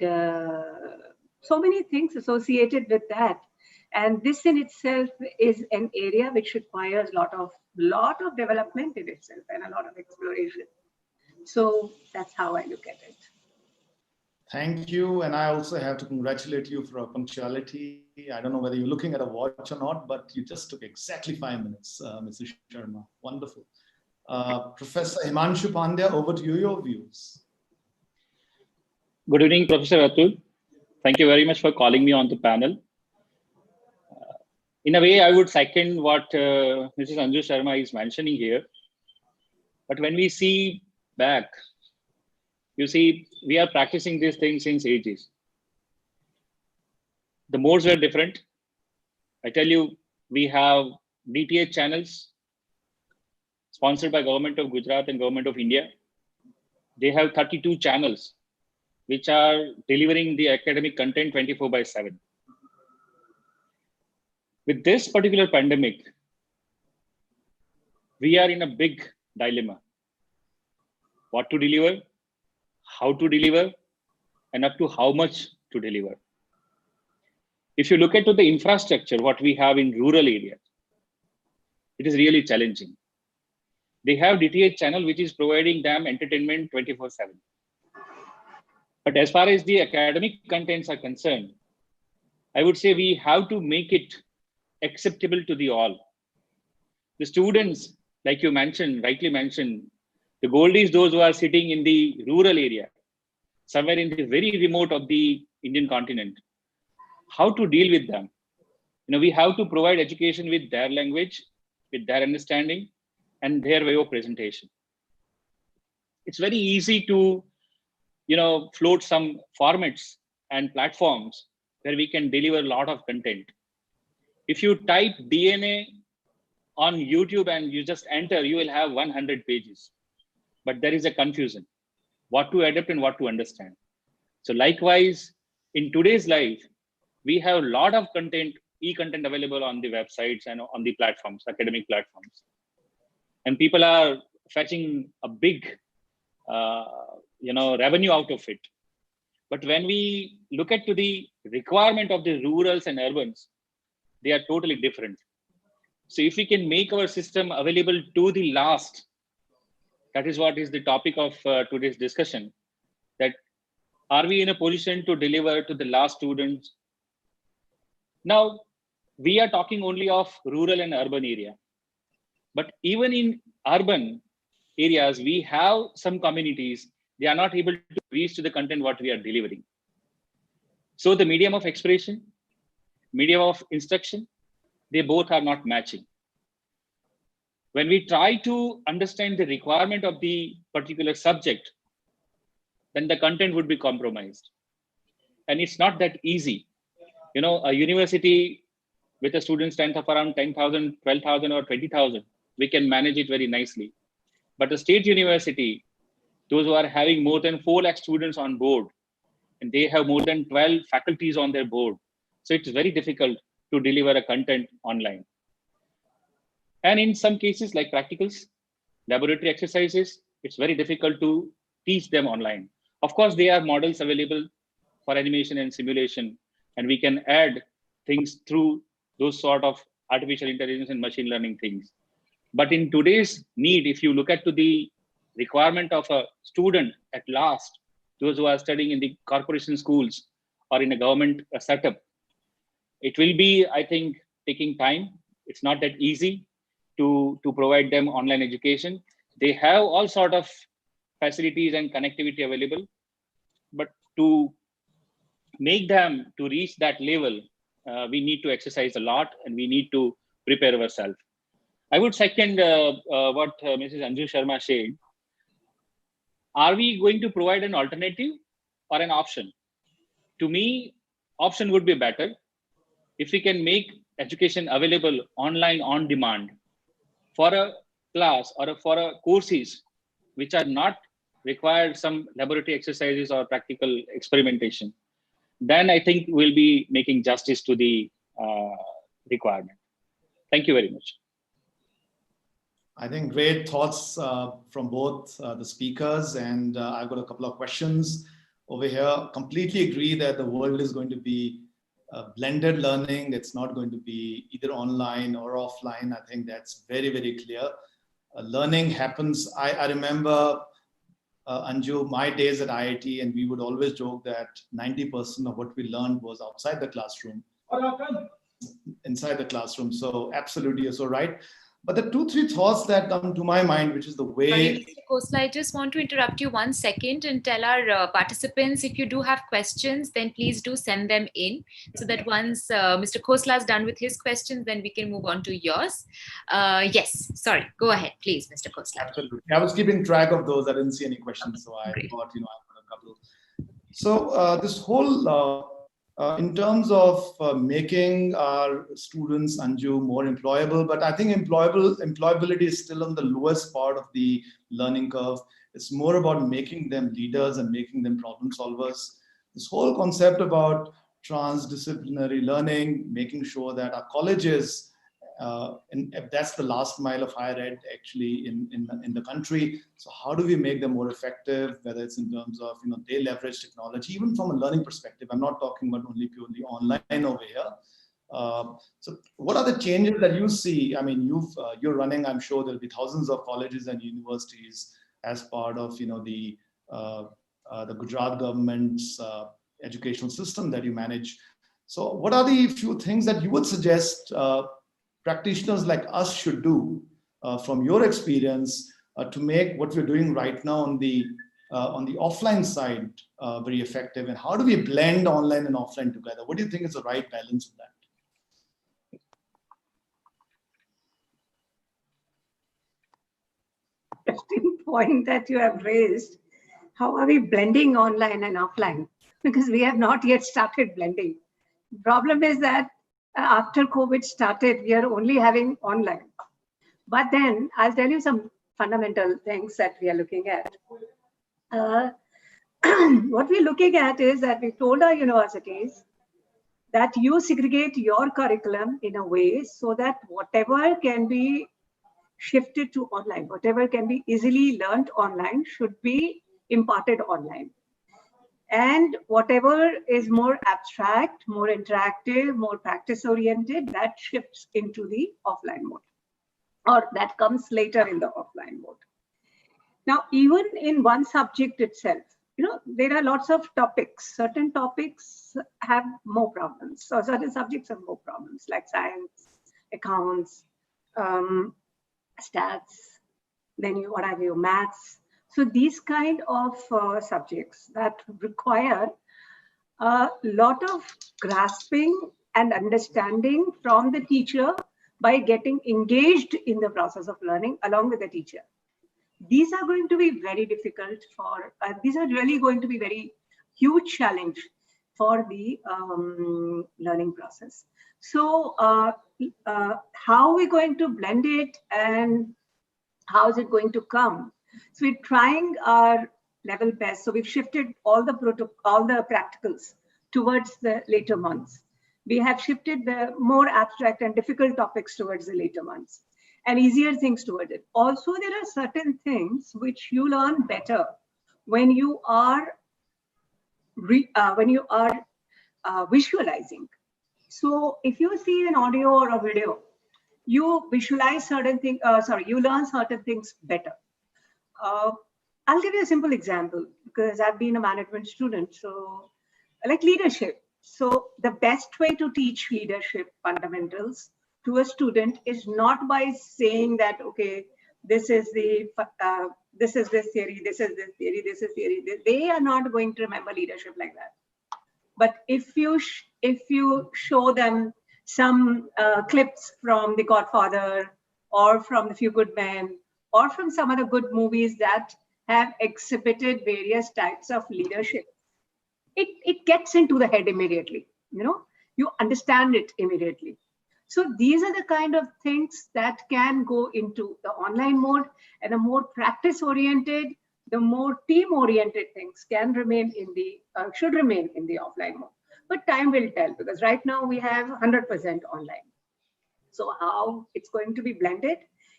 so many things associated with that. And this in itself is an area which requires lot of development in itself and a lot of exploration. So that's how I look at it. Thank you. And I also have to congratulate you for our punctuality. I don't know whether you're looking at a watch or not, but you just took exactly 5 minutes, Mrs. Sharma. Wonderful. Professor Himanshu Pandya, over to you, your views. Good evening, Professor Atul. Thank you very much for calling me on the panel. In a way, I would second what Mrs. Anju Sharma is mentioning here. But when we see back, you see, we are practicing these things since ages. The modes were different. I tell you, we have DTH channels sponsored by Government of Gujarat and Government of India. They have 32 channels which are delivering the academic content 24/7. With this particular pandemic, we are in a big dilemma. What to deliver, how to deliver, and up to how much to deliver. If you look at the infrastructure, what we have in rural areas, it is really challenging. They have DTH channel, which is providing them entertainment 24/7. But as far as the academic contents are concerned, I would say we have to make it acceptable to the all. The students, like you mentioned, rightly mentioned, the goal is those who are sitting in the rural area, somewhere in the very remote of the Indian continent. How to deal with them? We have to provide education with their language, with their understanding, and their way of presentation. It's very easy to, float some formats and platforms where we can deliver a lot of content. If you type DNA on YouTube and you just enter, you will have 100 pages. But there is a confusion, what to adapt and what to understand. So likewise, in today's life, we have a lot of content, e-content available on the websites and on the platforms, academic platforms. And people are fetching a big, revenue out of it. But when we look at the requirement of the rurals and urbans, they are totally different. So if we can make our system available to the last, That is what is the topic of today's discussion. That are we in a position to deliver to the last students? Now, we are talking only of rural and urban area. But even in urban areas, we have some communities, they are not able to reach to the content what we are delivering. So the medium of expression, medium of instruction, they both are not matching. When we try to understand the requirement of the particular subject, then the content would be compromised. And it's not that easy. You know, a university with a student strength of around 10,000, 12,000 or 20,000, we can manage it very nicely. But a state university, those who are having more than 4 lakh students on board, and they have more than 12 faculties on their board. So it's very difficult to deliver a content online. And in some cases like practicals, laboratory exercises, it's very difficult to teach them online. Of course, there are models available for animation and simulation, and we can add things through those sort of artificial intelligence and machine learning things. But in today's need, if you look at to the requirement of a student at last, those who are studying in the corporation schools or in a government setup, it will be, I think, taking time. It's not that easy to provide them online education. They have all sort of facilities and connectivity available, but to make them to reach that level, we need to exercise a lot and we need to prepare ourselves. I would second what Mrs. Anju Sharma said. Are we going to provide an alternative or an option? To me, option would be better. If we can make education available online on demand for a class or for a courses which are not required some laboratory exercises or practical experimentation, then I think we'll be making justice to the requirement. Thank you very much. I think great thoughts from both the speakers, and I've got a couple of questions over here. Completely agree that the world is going to be blended learning. It's not going to be either online or offline. I think that's very, very clear. Learning happens. I remember, Anju, my days at IIT, and we would always joke that 90% of what we learned was outside the classroom, inside the classroom. So absolutely, you're so right. But the 2-3 thoughts that come to my mind, which is the way... Sorry, Mr. Khosla, I just want to interrupt you 1 second and tell our participants, if you do have questions, then please do send them in, so that once Mr. Khosla is done with his questions, then we can move on to yours. Yes, sorry, go ahead, please, Mr. Khosla. Absolutely. I was keeping track of those. I didn't see any questions, so I thought, you know, I've got a couple. So this whole... in terms of making our students, Anju, more employable, but I think employability is still on the lowest part of the learning curve. It's more about making them leaders and making them problem solvers. This whole concept about transdisciplinary learning, making sure that our colleges, and if that's the last mile of higher ed actually in the country. So how do we make them more effective, whether it's in terms of, you know, they leverage technology, even from a learning perspective. I'm not talking about only purely online over here. So what are the changes that you see? I mean, you're running, I'm sure there'll be thousands of colleges and universities as part of, you know, the Gujarat government's educational system that you manage. So what are the few things that you would suggest practitioners like us should do from your experience to make what we're doing right now on the offline side very effective? And how do we blend online and offline together? What do you think is the right balance of that? Interesting point that you have raised. How are we blending online and offline? Because we have not yet started blending. The problem is that after COVID started, we are only having online. But then I'll tell you some fundamental things that we are looking at. What we're looking at is that we told our universities that you segregate your curriculum in a way so that whatever can be shifted to online, whatever can be easily learned online should be imparted online. And whatever is more abstract, more interactive, more practice-oriented, that shifts into the offline mode, or that comes later in the offline mode. Now, even in one subject itself, there are lots of topics. Certain topics have more problems. So certain subjects have more problems, like science, accounts, stats, then what have you, maths. So these kind of subjects that require a lot of grasping and understanding from the teacher by getting engaged in the process of learning along with the teacher. These are going to be very difficult for, these are really going to be very huge challenge for the learning process. So how are we going to blend it and how is it going to come? So we're trying our level best. So we've shifted all the practicals towards the later months. We have shifted the more abstract and difficult topics towards the later months, and easier things towards it. Also, there are certain things which you learn better when you are visualizing. So if you see an audio or a video, you visualize certain things, you learn certain things better. I'll give you a simple example because I've been a management student. So like leadership. So the best way to teach leadership fundamentals to a student is not by saying that, okay, this is this theory, this is this theory, this is theory. They are not going to remember leadership like that. But if you show them some clips from The Godfather or from The Few Good Men or from some other good movies that have exhibited various types of leadership, it gets into the head immediately. You understand it immediately. So these are the kind of things that can go into the online mode, and a more practice-oriented, the more team-oriented things can remain in the should remain in the offline mode. But time will tell, because right now we have 100% online. So how it's going to be blended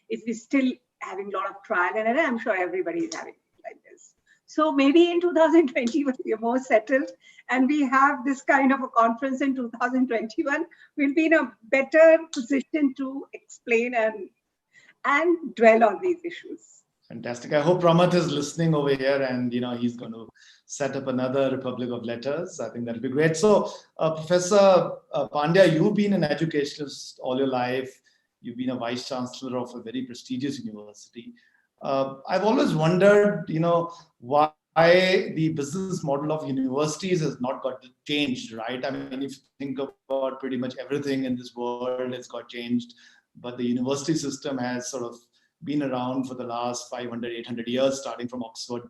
is we still having a lot of trial and error. I'm sure everybody is having it like this. So maybe in 2020 when we are more settled and we have this kind of a conference in 2021, we'll be in a better position to explain and dwell on these issues. Fantastic. I hope Ramath is listening over here, and he's going to set up another Republic of Letters. I think that'll be great. So, Professor Pandya, you've been an educationalist all your life. You've been a vice chancellor of a very prestigious university. I've always wondered, why the business model of universities has not got changed, right? I mean, if you think about pretty much everything in this world, it's got changed, but the university system has sort of been around for the last 500, 800 years, starting from Oxford,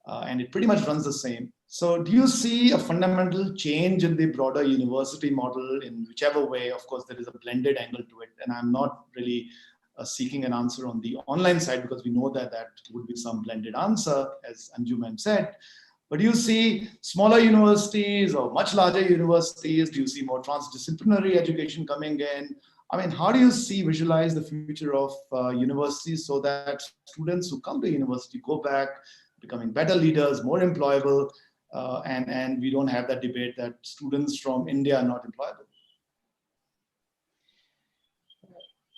and it pretty much runs the same. So do you see a fundamental change in the broader university model in whichever way? Of course, there is a blended angle to it, and I'm not really seeking an answer on the online side because we know that would be some blended answer, as Anju ma'am said. But do you see smaller universities or much larger universities? Do you see more transdisciplinary education coming in? I mean, how do you visualize the future of universities so that students who come to university go back becoming better leaders, more employable, and we don't have that debate that students from India are not employable?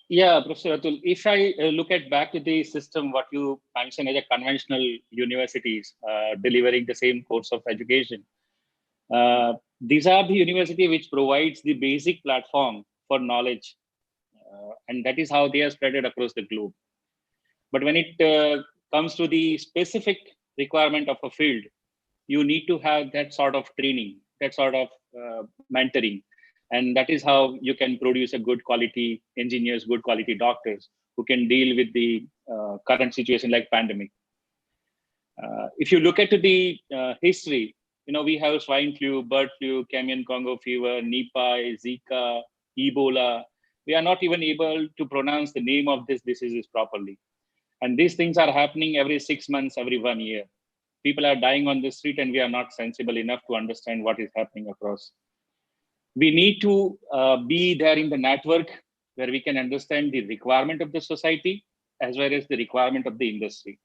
Yeah, Professor Atul, if I look at back to the system, what you mentioned as a conventional universities delivering the same course of education, these are the university which provides the basic platform for knowledge. And that is how they are spread across the globe. But when it comes to the specific requirement of a field, you need to have that sort of training, that sort of mentoring. And that is how you can produce a good quality engineers, good quality doctors who can deal with the current situation like pandemic. If you look at the history, we have swine flu, bird flu, Cameron Congo fever, Nipah, Zika, Ebola. We are not even able to pronounce the name of these diseases properly. And these things are happening every 6 months, every 1 year. People are dying on the street and we are not sensible enough to understand what is happening across. We need to be there in the network where we can understand the requirement of the society as well as the requirement of the industry.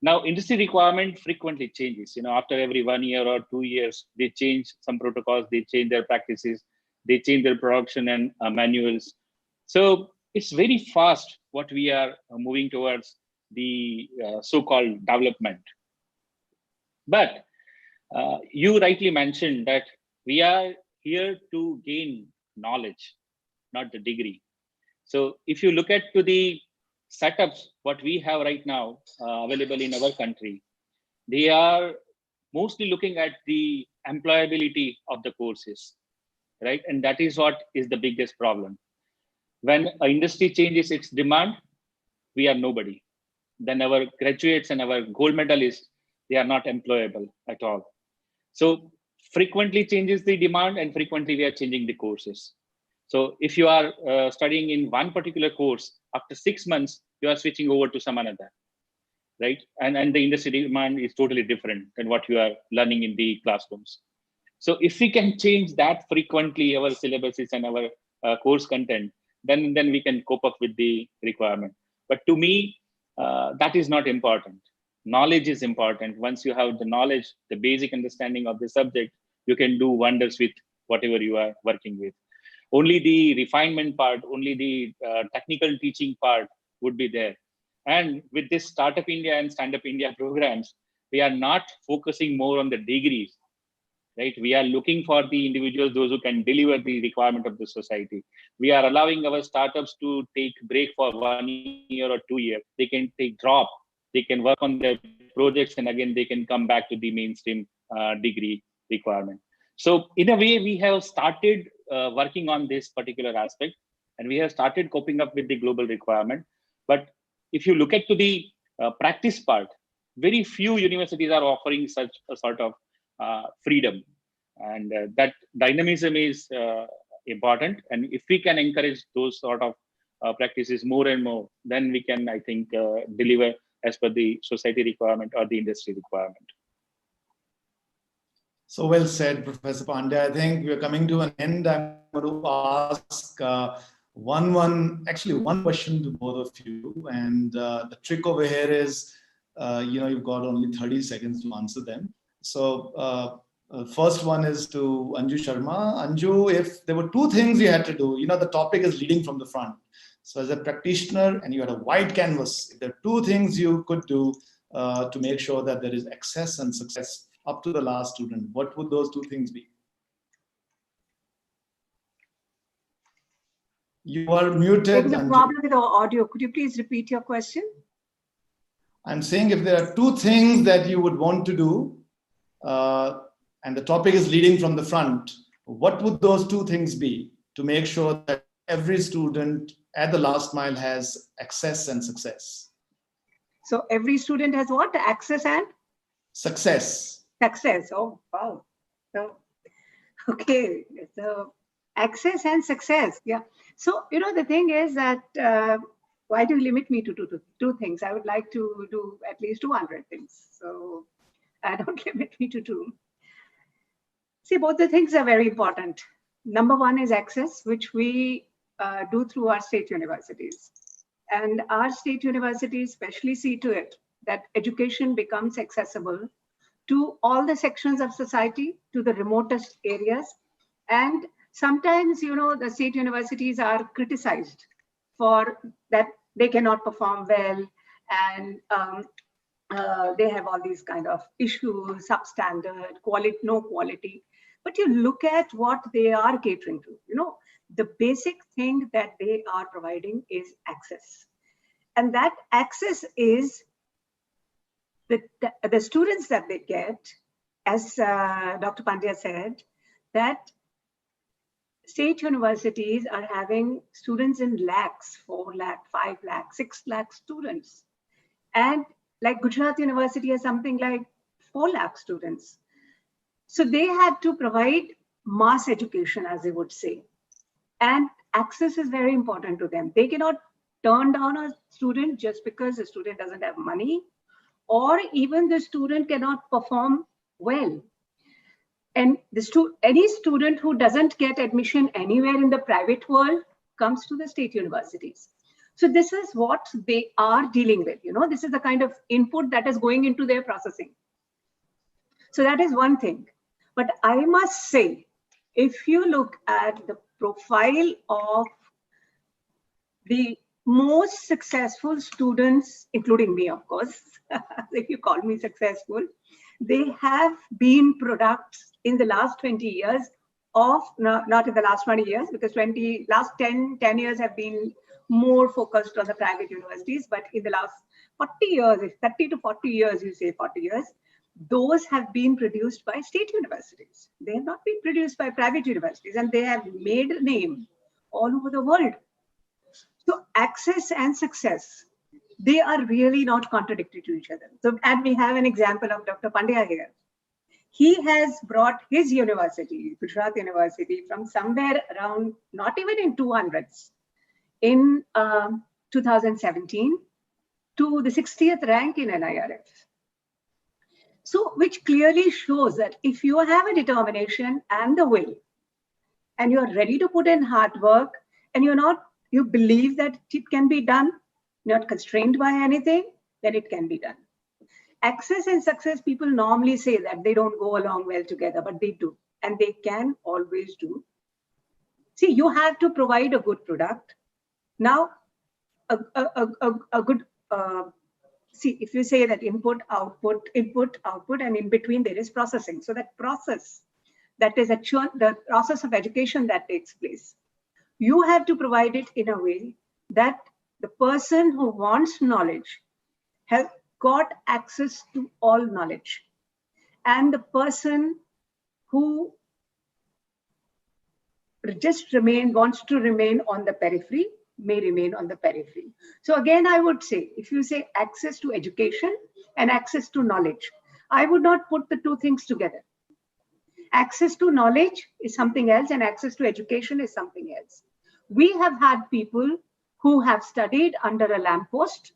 Now, industry requirement frequently changes. After every 1 year or 2 years, they change some protocols, they change their practices, they change their production and manuals. So it's very fast what we are moving towards the so-called development. But you rightly mentioned that we are here to gain knowledge, not the degree. So if you look at to the setups, what we have right now available in our country, they are mostly looking at the employability of the courses, right? And that is what is the biggest problem. When an industry changes its demand, we are nobody. Then our graduates and our gold medalists, they are not employable at all. So frequently changes the demand, and frequently we are changing the courses. So if you are studying in one particular course, after 6 months, you are switching over to some another, right? And the industry demand is totally different than what you are learning in the classrooms. So if we can change that frequently, our syllabuses and our course content, then we can cope up with the requirement. But to me, that is not important. Knowledge is important. Once you have the knowledge, the basic understanding of the subject, you can do wonders with whatever you are working with. Only the refinement part, only the technical teaching part would be there. And with this Startup India and Stand Up India programs, we are not focusing more on the degrees, right? We are looking for the individuals, those who can deliver the requirement of the society. We are allowing our startups to take break for 1 year or 2 years. They can take drop, they can work on their projects, and again, they can come back to the mainstream degree requirement. So in a way, we have started working on this particular aspect, and we have started coping up with the global requirement. But if you look at to the practice part, very few universities are offering such a sort of freedom, and that dynamism is important. And if we can encourage those sort of practices more and more, then we can, I think, deliver as per the society requirement or the industry requirement. So well said, Professor Pandya. I think we're coming to an end. I'm going to ask one question to both of you. And the trick over here is, you've got only 30 seconds to answer them. So first one is to Anju Sharma. Anju, if there were 2 things you had to do, the topic is leading from the front. So as a practitioner and you had a wide canvas, if there are 2 things you could do to make sure that there is access and success up to the last student, what would those 2 things be? You are muted. There's a problem with our audio. Could you please repeat your question? I'm saying if there are 2 things that you would want to do, and the topic is leading from the front, what would those 2 things be to make sure that every student at the last mile has access and success? So every student has what? Access and? Success. Success. Oh, wow. So, okay. So access and success. Yeah. So, the thing is that why do you limit me to 2 things? I would like to do at least 200 things. So don't limit me to 2. See, both the things are very important. Number 1 is access, which we do through our state universities. And our state universities especially see to it that education becomes accessible to all the sections of society, to the remotest areas. And sometimes, the state universities are criticized for that they cannot perform well, and they have all these kind of issues, substandard, quality, no quality. But you look at what they are catering to, the basic thing that they are providing is access. And that access is the students that they get, as Dr. Pandya said, that state universities are having students in lakhs, 4 lakh, 5 lakh, 6 lakh students. And like Gujarat University has something like 4 lakh students. So they had to provide mass education, as they would say. And access is very important to them. They cannot turn down a student just because the student doesn't have money, or even the student cannot perform well. And any student who doesn't get admission anywhere in the private world comes to the state universities. So this is what they are dealing with. This is the kind of input that is going into their processing. So that is one thing. But I must say, if you look at the profile of the most successful students, including me, of course, if you call me successful, they have been products in the last 20 years of, not in the last 20 years, because last 10 years have been more focused on the private universities, but in the last 40 years, if 30 to 40 years, you say 40 years, those have been produced by state universities. They have not been produced by private universities, and they have made a name all over the world. So access and success, they are really not contradictory to each other. So, and we have an example of Dr. Pandya here. He has brought his university, Gujarat University, from somewhere around, not even in 200s, in 2017 to the 60th rank in NIRF. So, which clearly shows that if you have a determination and the will, and you're ready to put in hard work, and you believe that it can be done, not constrained by anything, then it can be done. Access and success, people normally say that they don't go along well together, but they do, and they can always do. See, you have to provide a good product. Now, a good, see, if you say that input, output, and in between there is processing. So that process, that is the process of education that takes place. You have to provide it in a way that the person who wants knowledge has got access to all knowledge. And the person who wants to remain on the periphery may remain on the periphery. So again, I would say, if you say access to education and access to knowledge, I would not put the two things together. Access to knowledge is something else, and access to education is something else. We have had people who have studied under a lamppost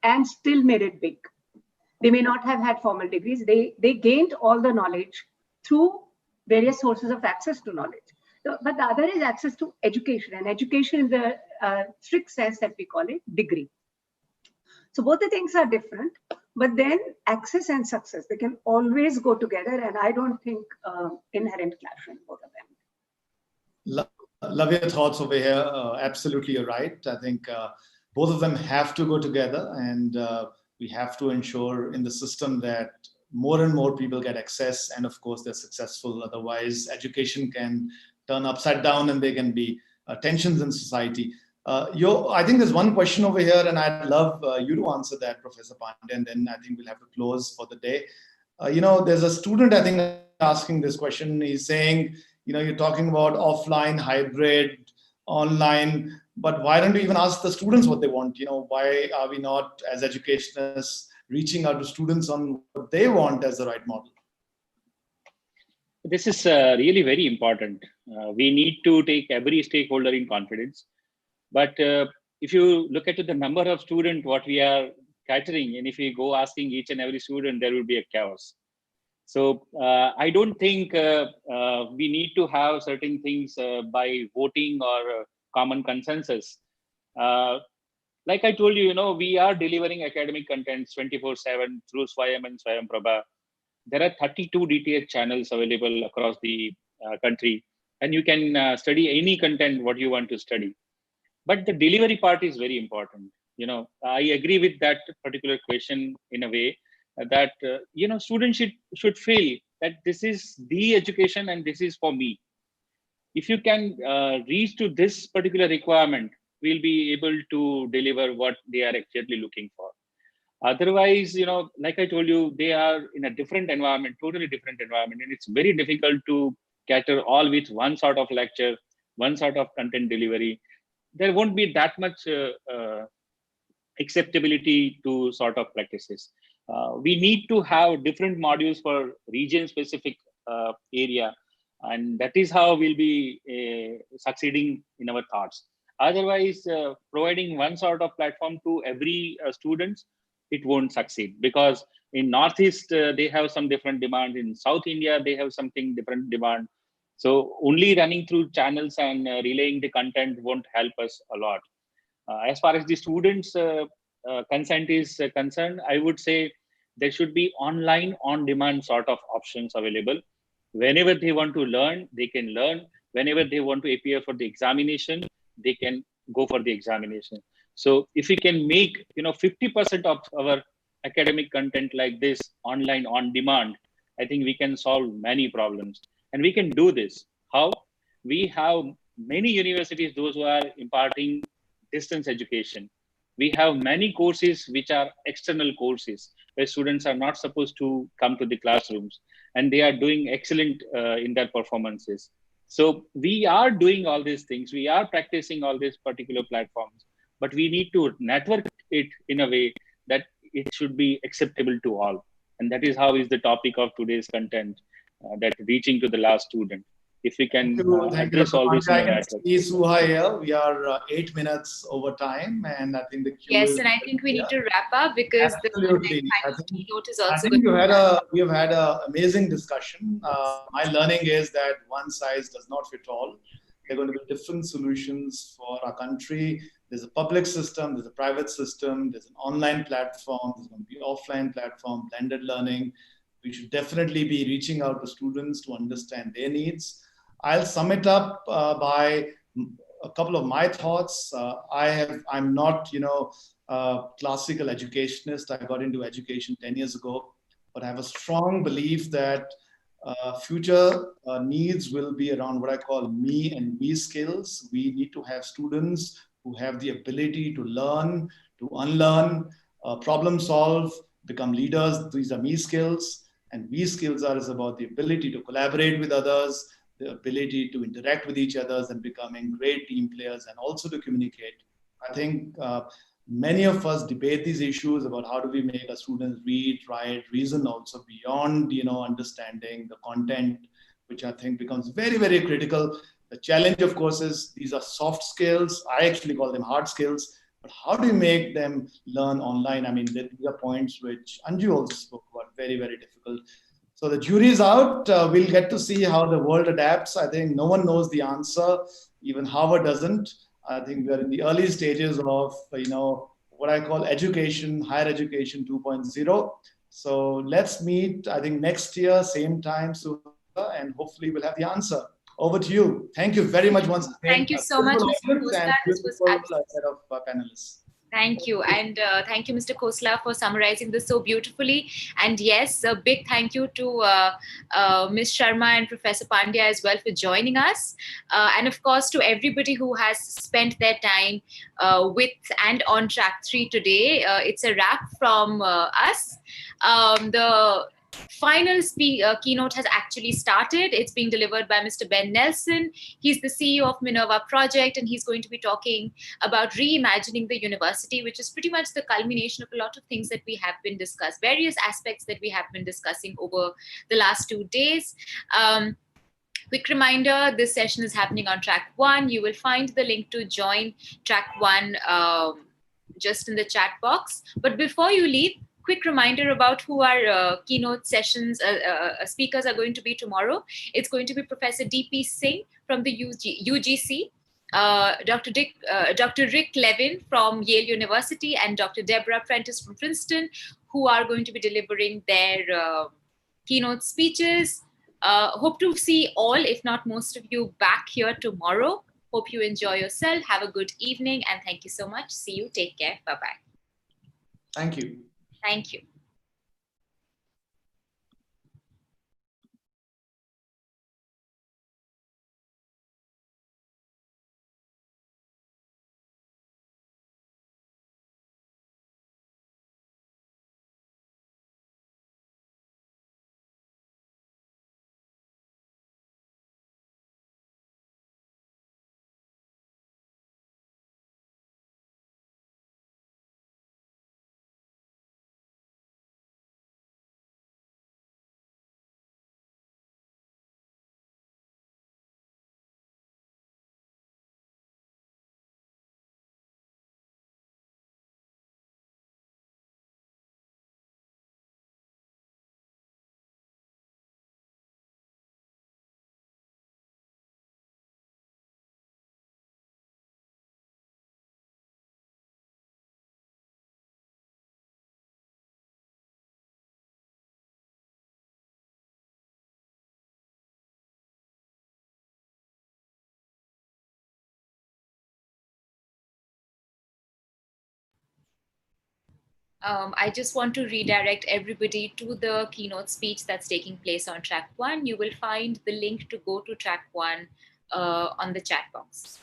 and still made it big. They may not have had formal degrees. They gained all the knowledge through various sources of access to knowledge. So, but the other is access to education, and education in the strict sense that we call it degree. So both the things are different, but then access and success, they can always go together, and I don't think inherent clash in both of them. Love your thoughts over here. Absolutely, you're right. I think both of them have to go together, and we have to ensure in the system that more and more people get access, and of course they're successful. Otherwise, education can turn upside down, and there can be tensions in society. I think there's one question over here, and I'd love you to answer that, Professor Pandya, and then I think we'll have to close for the day. There's a student, I think, asking this question. He's saying, you're talking about offline, hybrid, online, but why don't you even ask the students what they want? Why are we not, as educationists, reaching out to students on what they want as the right model? This is really very important. We need to take every stakeholder in confidence. But if you look at the number of students, what we are catering, and if we go asking each and every student, there will be a chaos. So I don't think we need to have certain things by voting or common consensus. Like I told you, we are delivering academic contents 24/7 through Swayam and Swayam Prabha. There are 32 DTH channels available across the country, and you can study any content what you want to study. But the delivery part is very important. I agree with that particular question in a way that students should feel that this is the education and this is for me. If you can reach to this particular requirement, we'll be able to deliver what they are actually looking for. Otherwise, like I told you, they are in a different environment, totally different environment, and it's very difficult to cater all with one sort of lecture, one sort of content delivery. There won't be that much acceptability to sort of practices. We need to have different modules for region-specific area, and that is how we'll be succeeding in our thoughts. Otherwise, providing one sort of platform to every student, it won't succeed, because in Northeast, they have some different demand. In South India, they have something different demand. So only running through channels and relaying the content won't help us a lot. As far as the students' consent is concerned, I would say there should be online, on-demand sort of options available. Whenever they want to learn, they can learn. Whenever they want to appear for the examination, they can go for the examination. So if we can make 50% of our academic content like this online on demand, I think we can solve many problems. And we can do this. How? We have many universities, those who are imparting distance education. We have many courses which are external courses where students are not supposed to come to the classrooms, and they are doing excellent in their performances. So we are doing all these things. We are practicing all these particular platforms, but we need to network it in a way that it should be acceptable to all. And that is how is the topic of today's content, that reaching to the last student. If we can Thank you, address Dr. all this in Pandya. a I can network. see Suha here. We are 8 minutes over time, and I think the queue Yes, is. and I think we need to wrap up because the Absolutely. final keynote is I also think going to be done. we have had an amazing discussion. My learning is that one size does not fit all. There are going to be different solutions for our country. There's a public system, there's a private system, there's an online platform, there's going to be offline platform, blended learning. We should definitely be reaching out to students to understand their needs. I'll sum it up by a couple of my thoughts. I'm not, classical educationist. I got into education 10 years ago, but I have a strong belief that future needs will be around what I call me and we skills. We need to have students who have the ability to learn, to unlearn, problem solve, become leaders. These are me skills. And we skills is about the ability to collaborate with others, the ability to interact with each other and becoming great team players, and also to communicate. I think many of us debate these issues about how do we make our students read, write, reason also beyond, understanding the content, which I think becomes very, very critical. The challenge, of course, is these are soft skills. I actually call them hard skills. But how do you make them learn online? I mean, these are points which Anju also spoke about, very, very difficult. So the jury is out. We'll get to see how the world adapts. I think no one knows the answer. Even Harvard doesn't. I think we're in the early stages of, what I call education, higher education 2.0. So let's meet, I think, next year, same time, and hopefully we'll have the answer. Over to you. Thank you very much once again. Thank you so much, Mr. Khosla. This was set of panelists. Thank you. And thank you, Mr. Khosla, for summarizing this so beautifully. And yes, a big thank you to Ms. Sharma and Professor Pandya as well for joining us. And of course, to everybody who has spent their time with and on track 3 today. It's a wrap from us. The final keynote has actually started. It's being delivered by Mr. Ben Nelson. He's the CEO of Minerva Project, and he's going to be talking about reimagining the university, which is pretty much the culmination of a lot of things that we have been discussed, various aspects that we have been discussing over the last 2 days. Quick reminder, this session is happening on track 1. You will find the link to join track 1 just in the chat box. But before you leave, quick reminder about who our keynote sessions speakers are going to be tomorrow. It's going to be Professor D.P. Singh from the UGC, Dr. Rick Levin from Yale University, and Dr. Deborah Prentice from Princeton, who are going to be delivering their keynote speeches. Hope to see all, if not most of you, back here tomorrow. Hope you enjoy yourself. Have a good evening, and thank you so much. See you. Take care. Bye-bye. Thank you. Thank you. I just want to redirect everybody to the keynote speech that's taking place on track 1. You will find the link to go to track 1 on the chat box.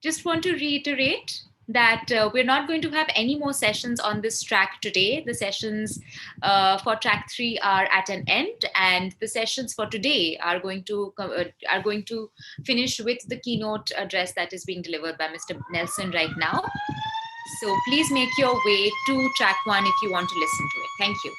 Just want to reiterate that we're not going to have any more sessions on this track today. The sessions for track 3 are at an end, and the sessions for today are going to finish with the keynote address that is being delivered by Mr. Nelson right now. So please make your way to track 1 if you want to listen to it. Thank you.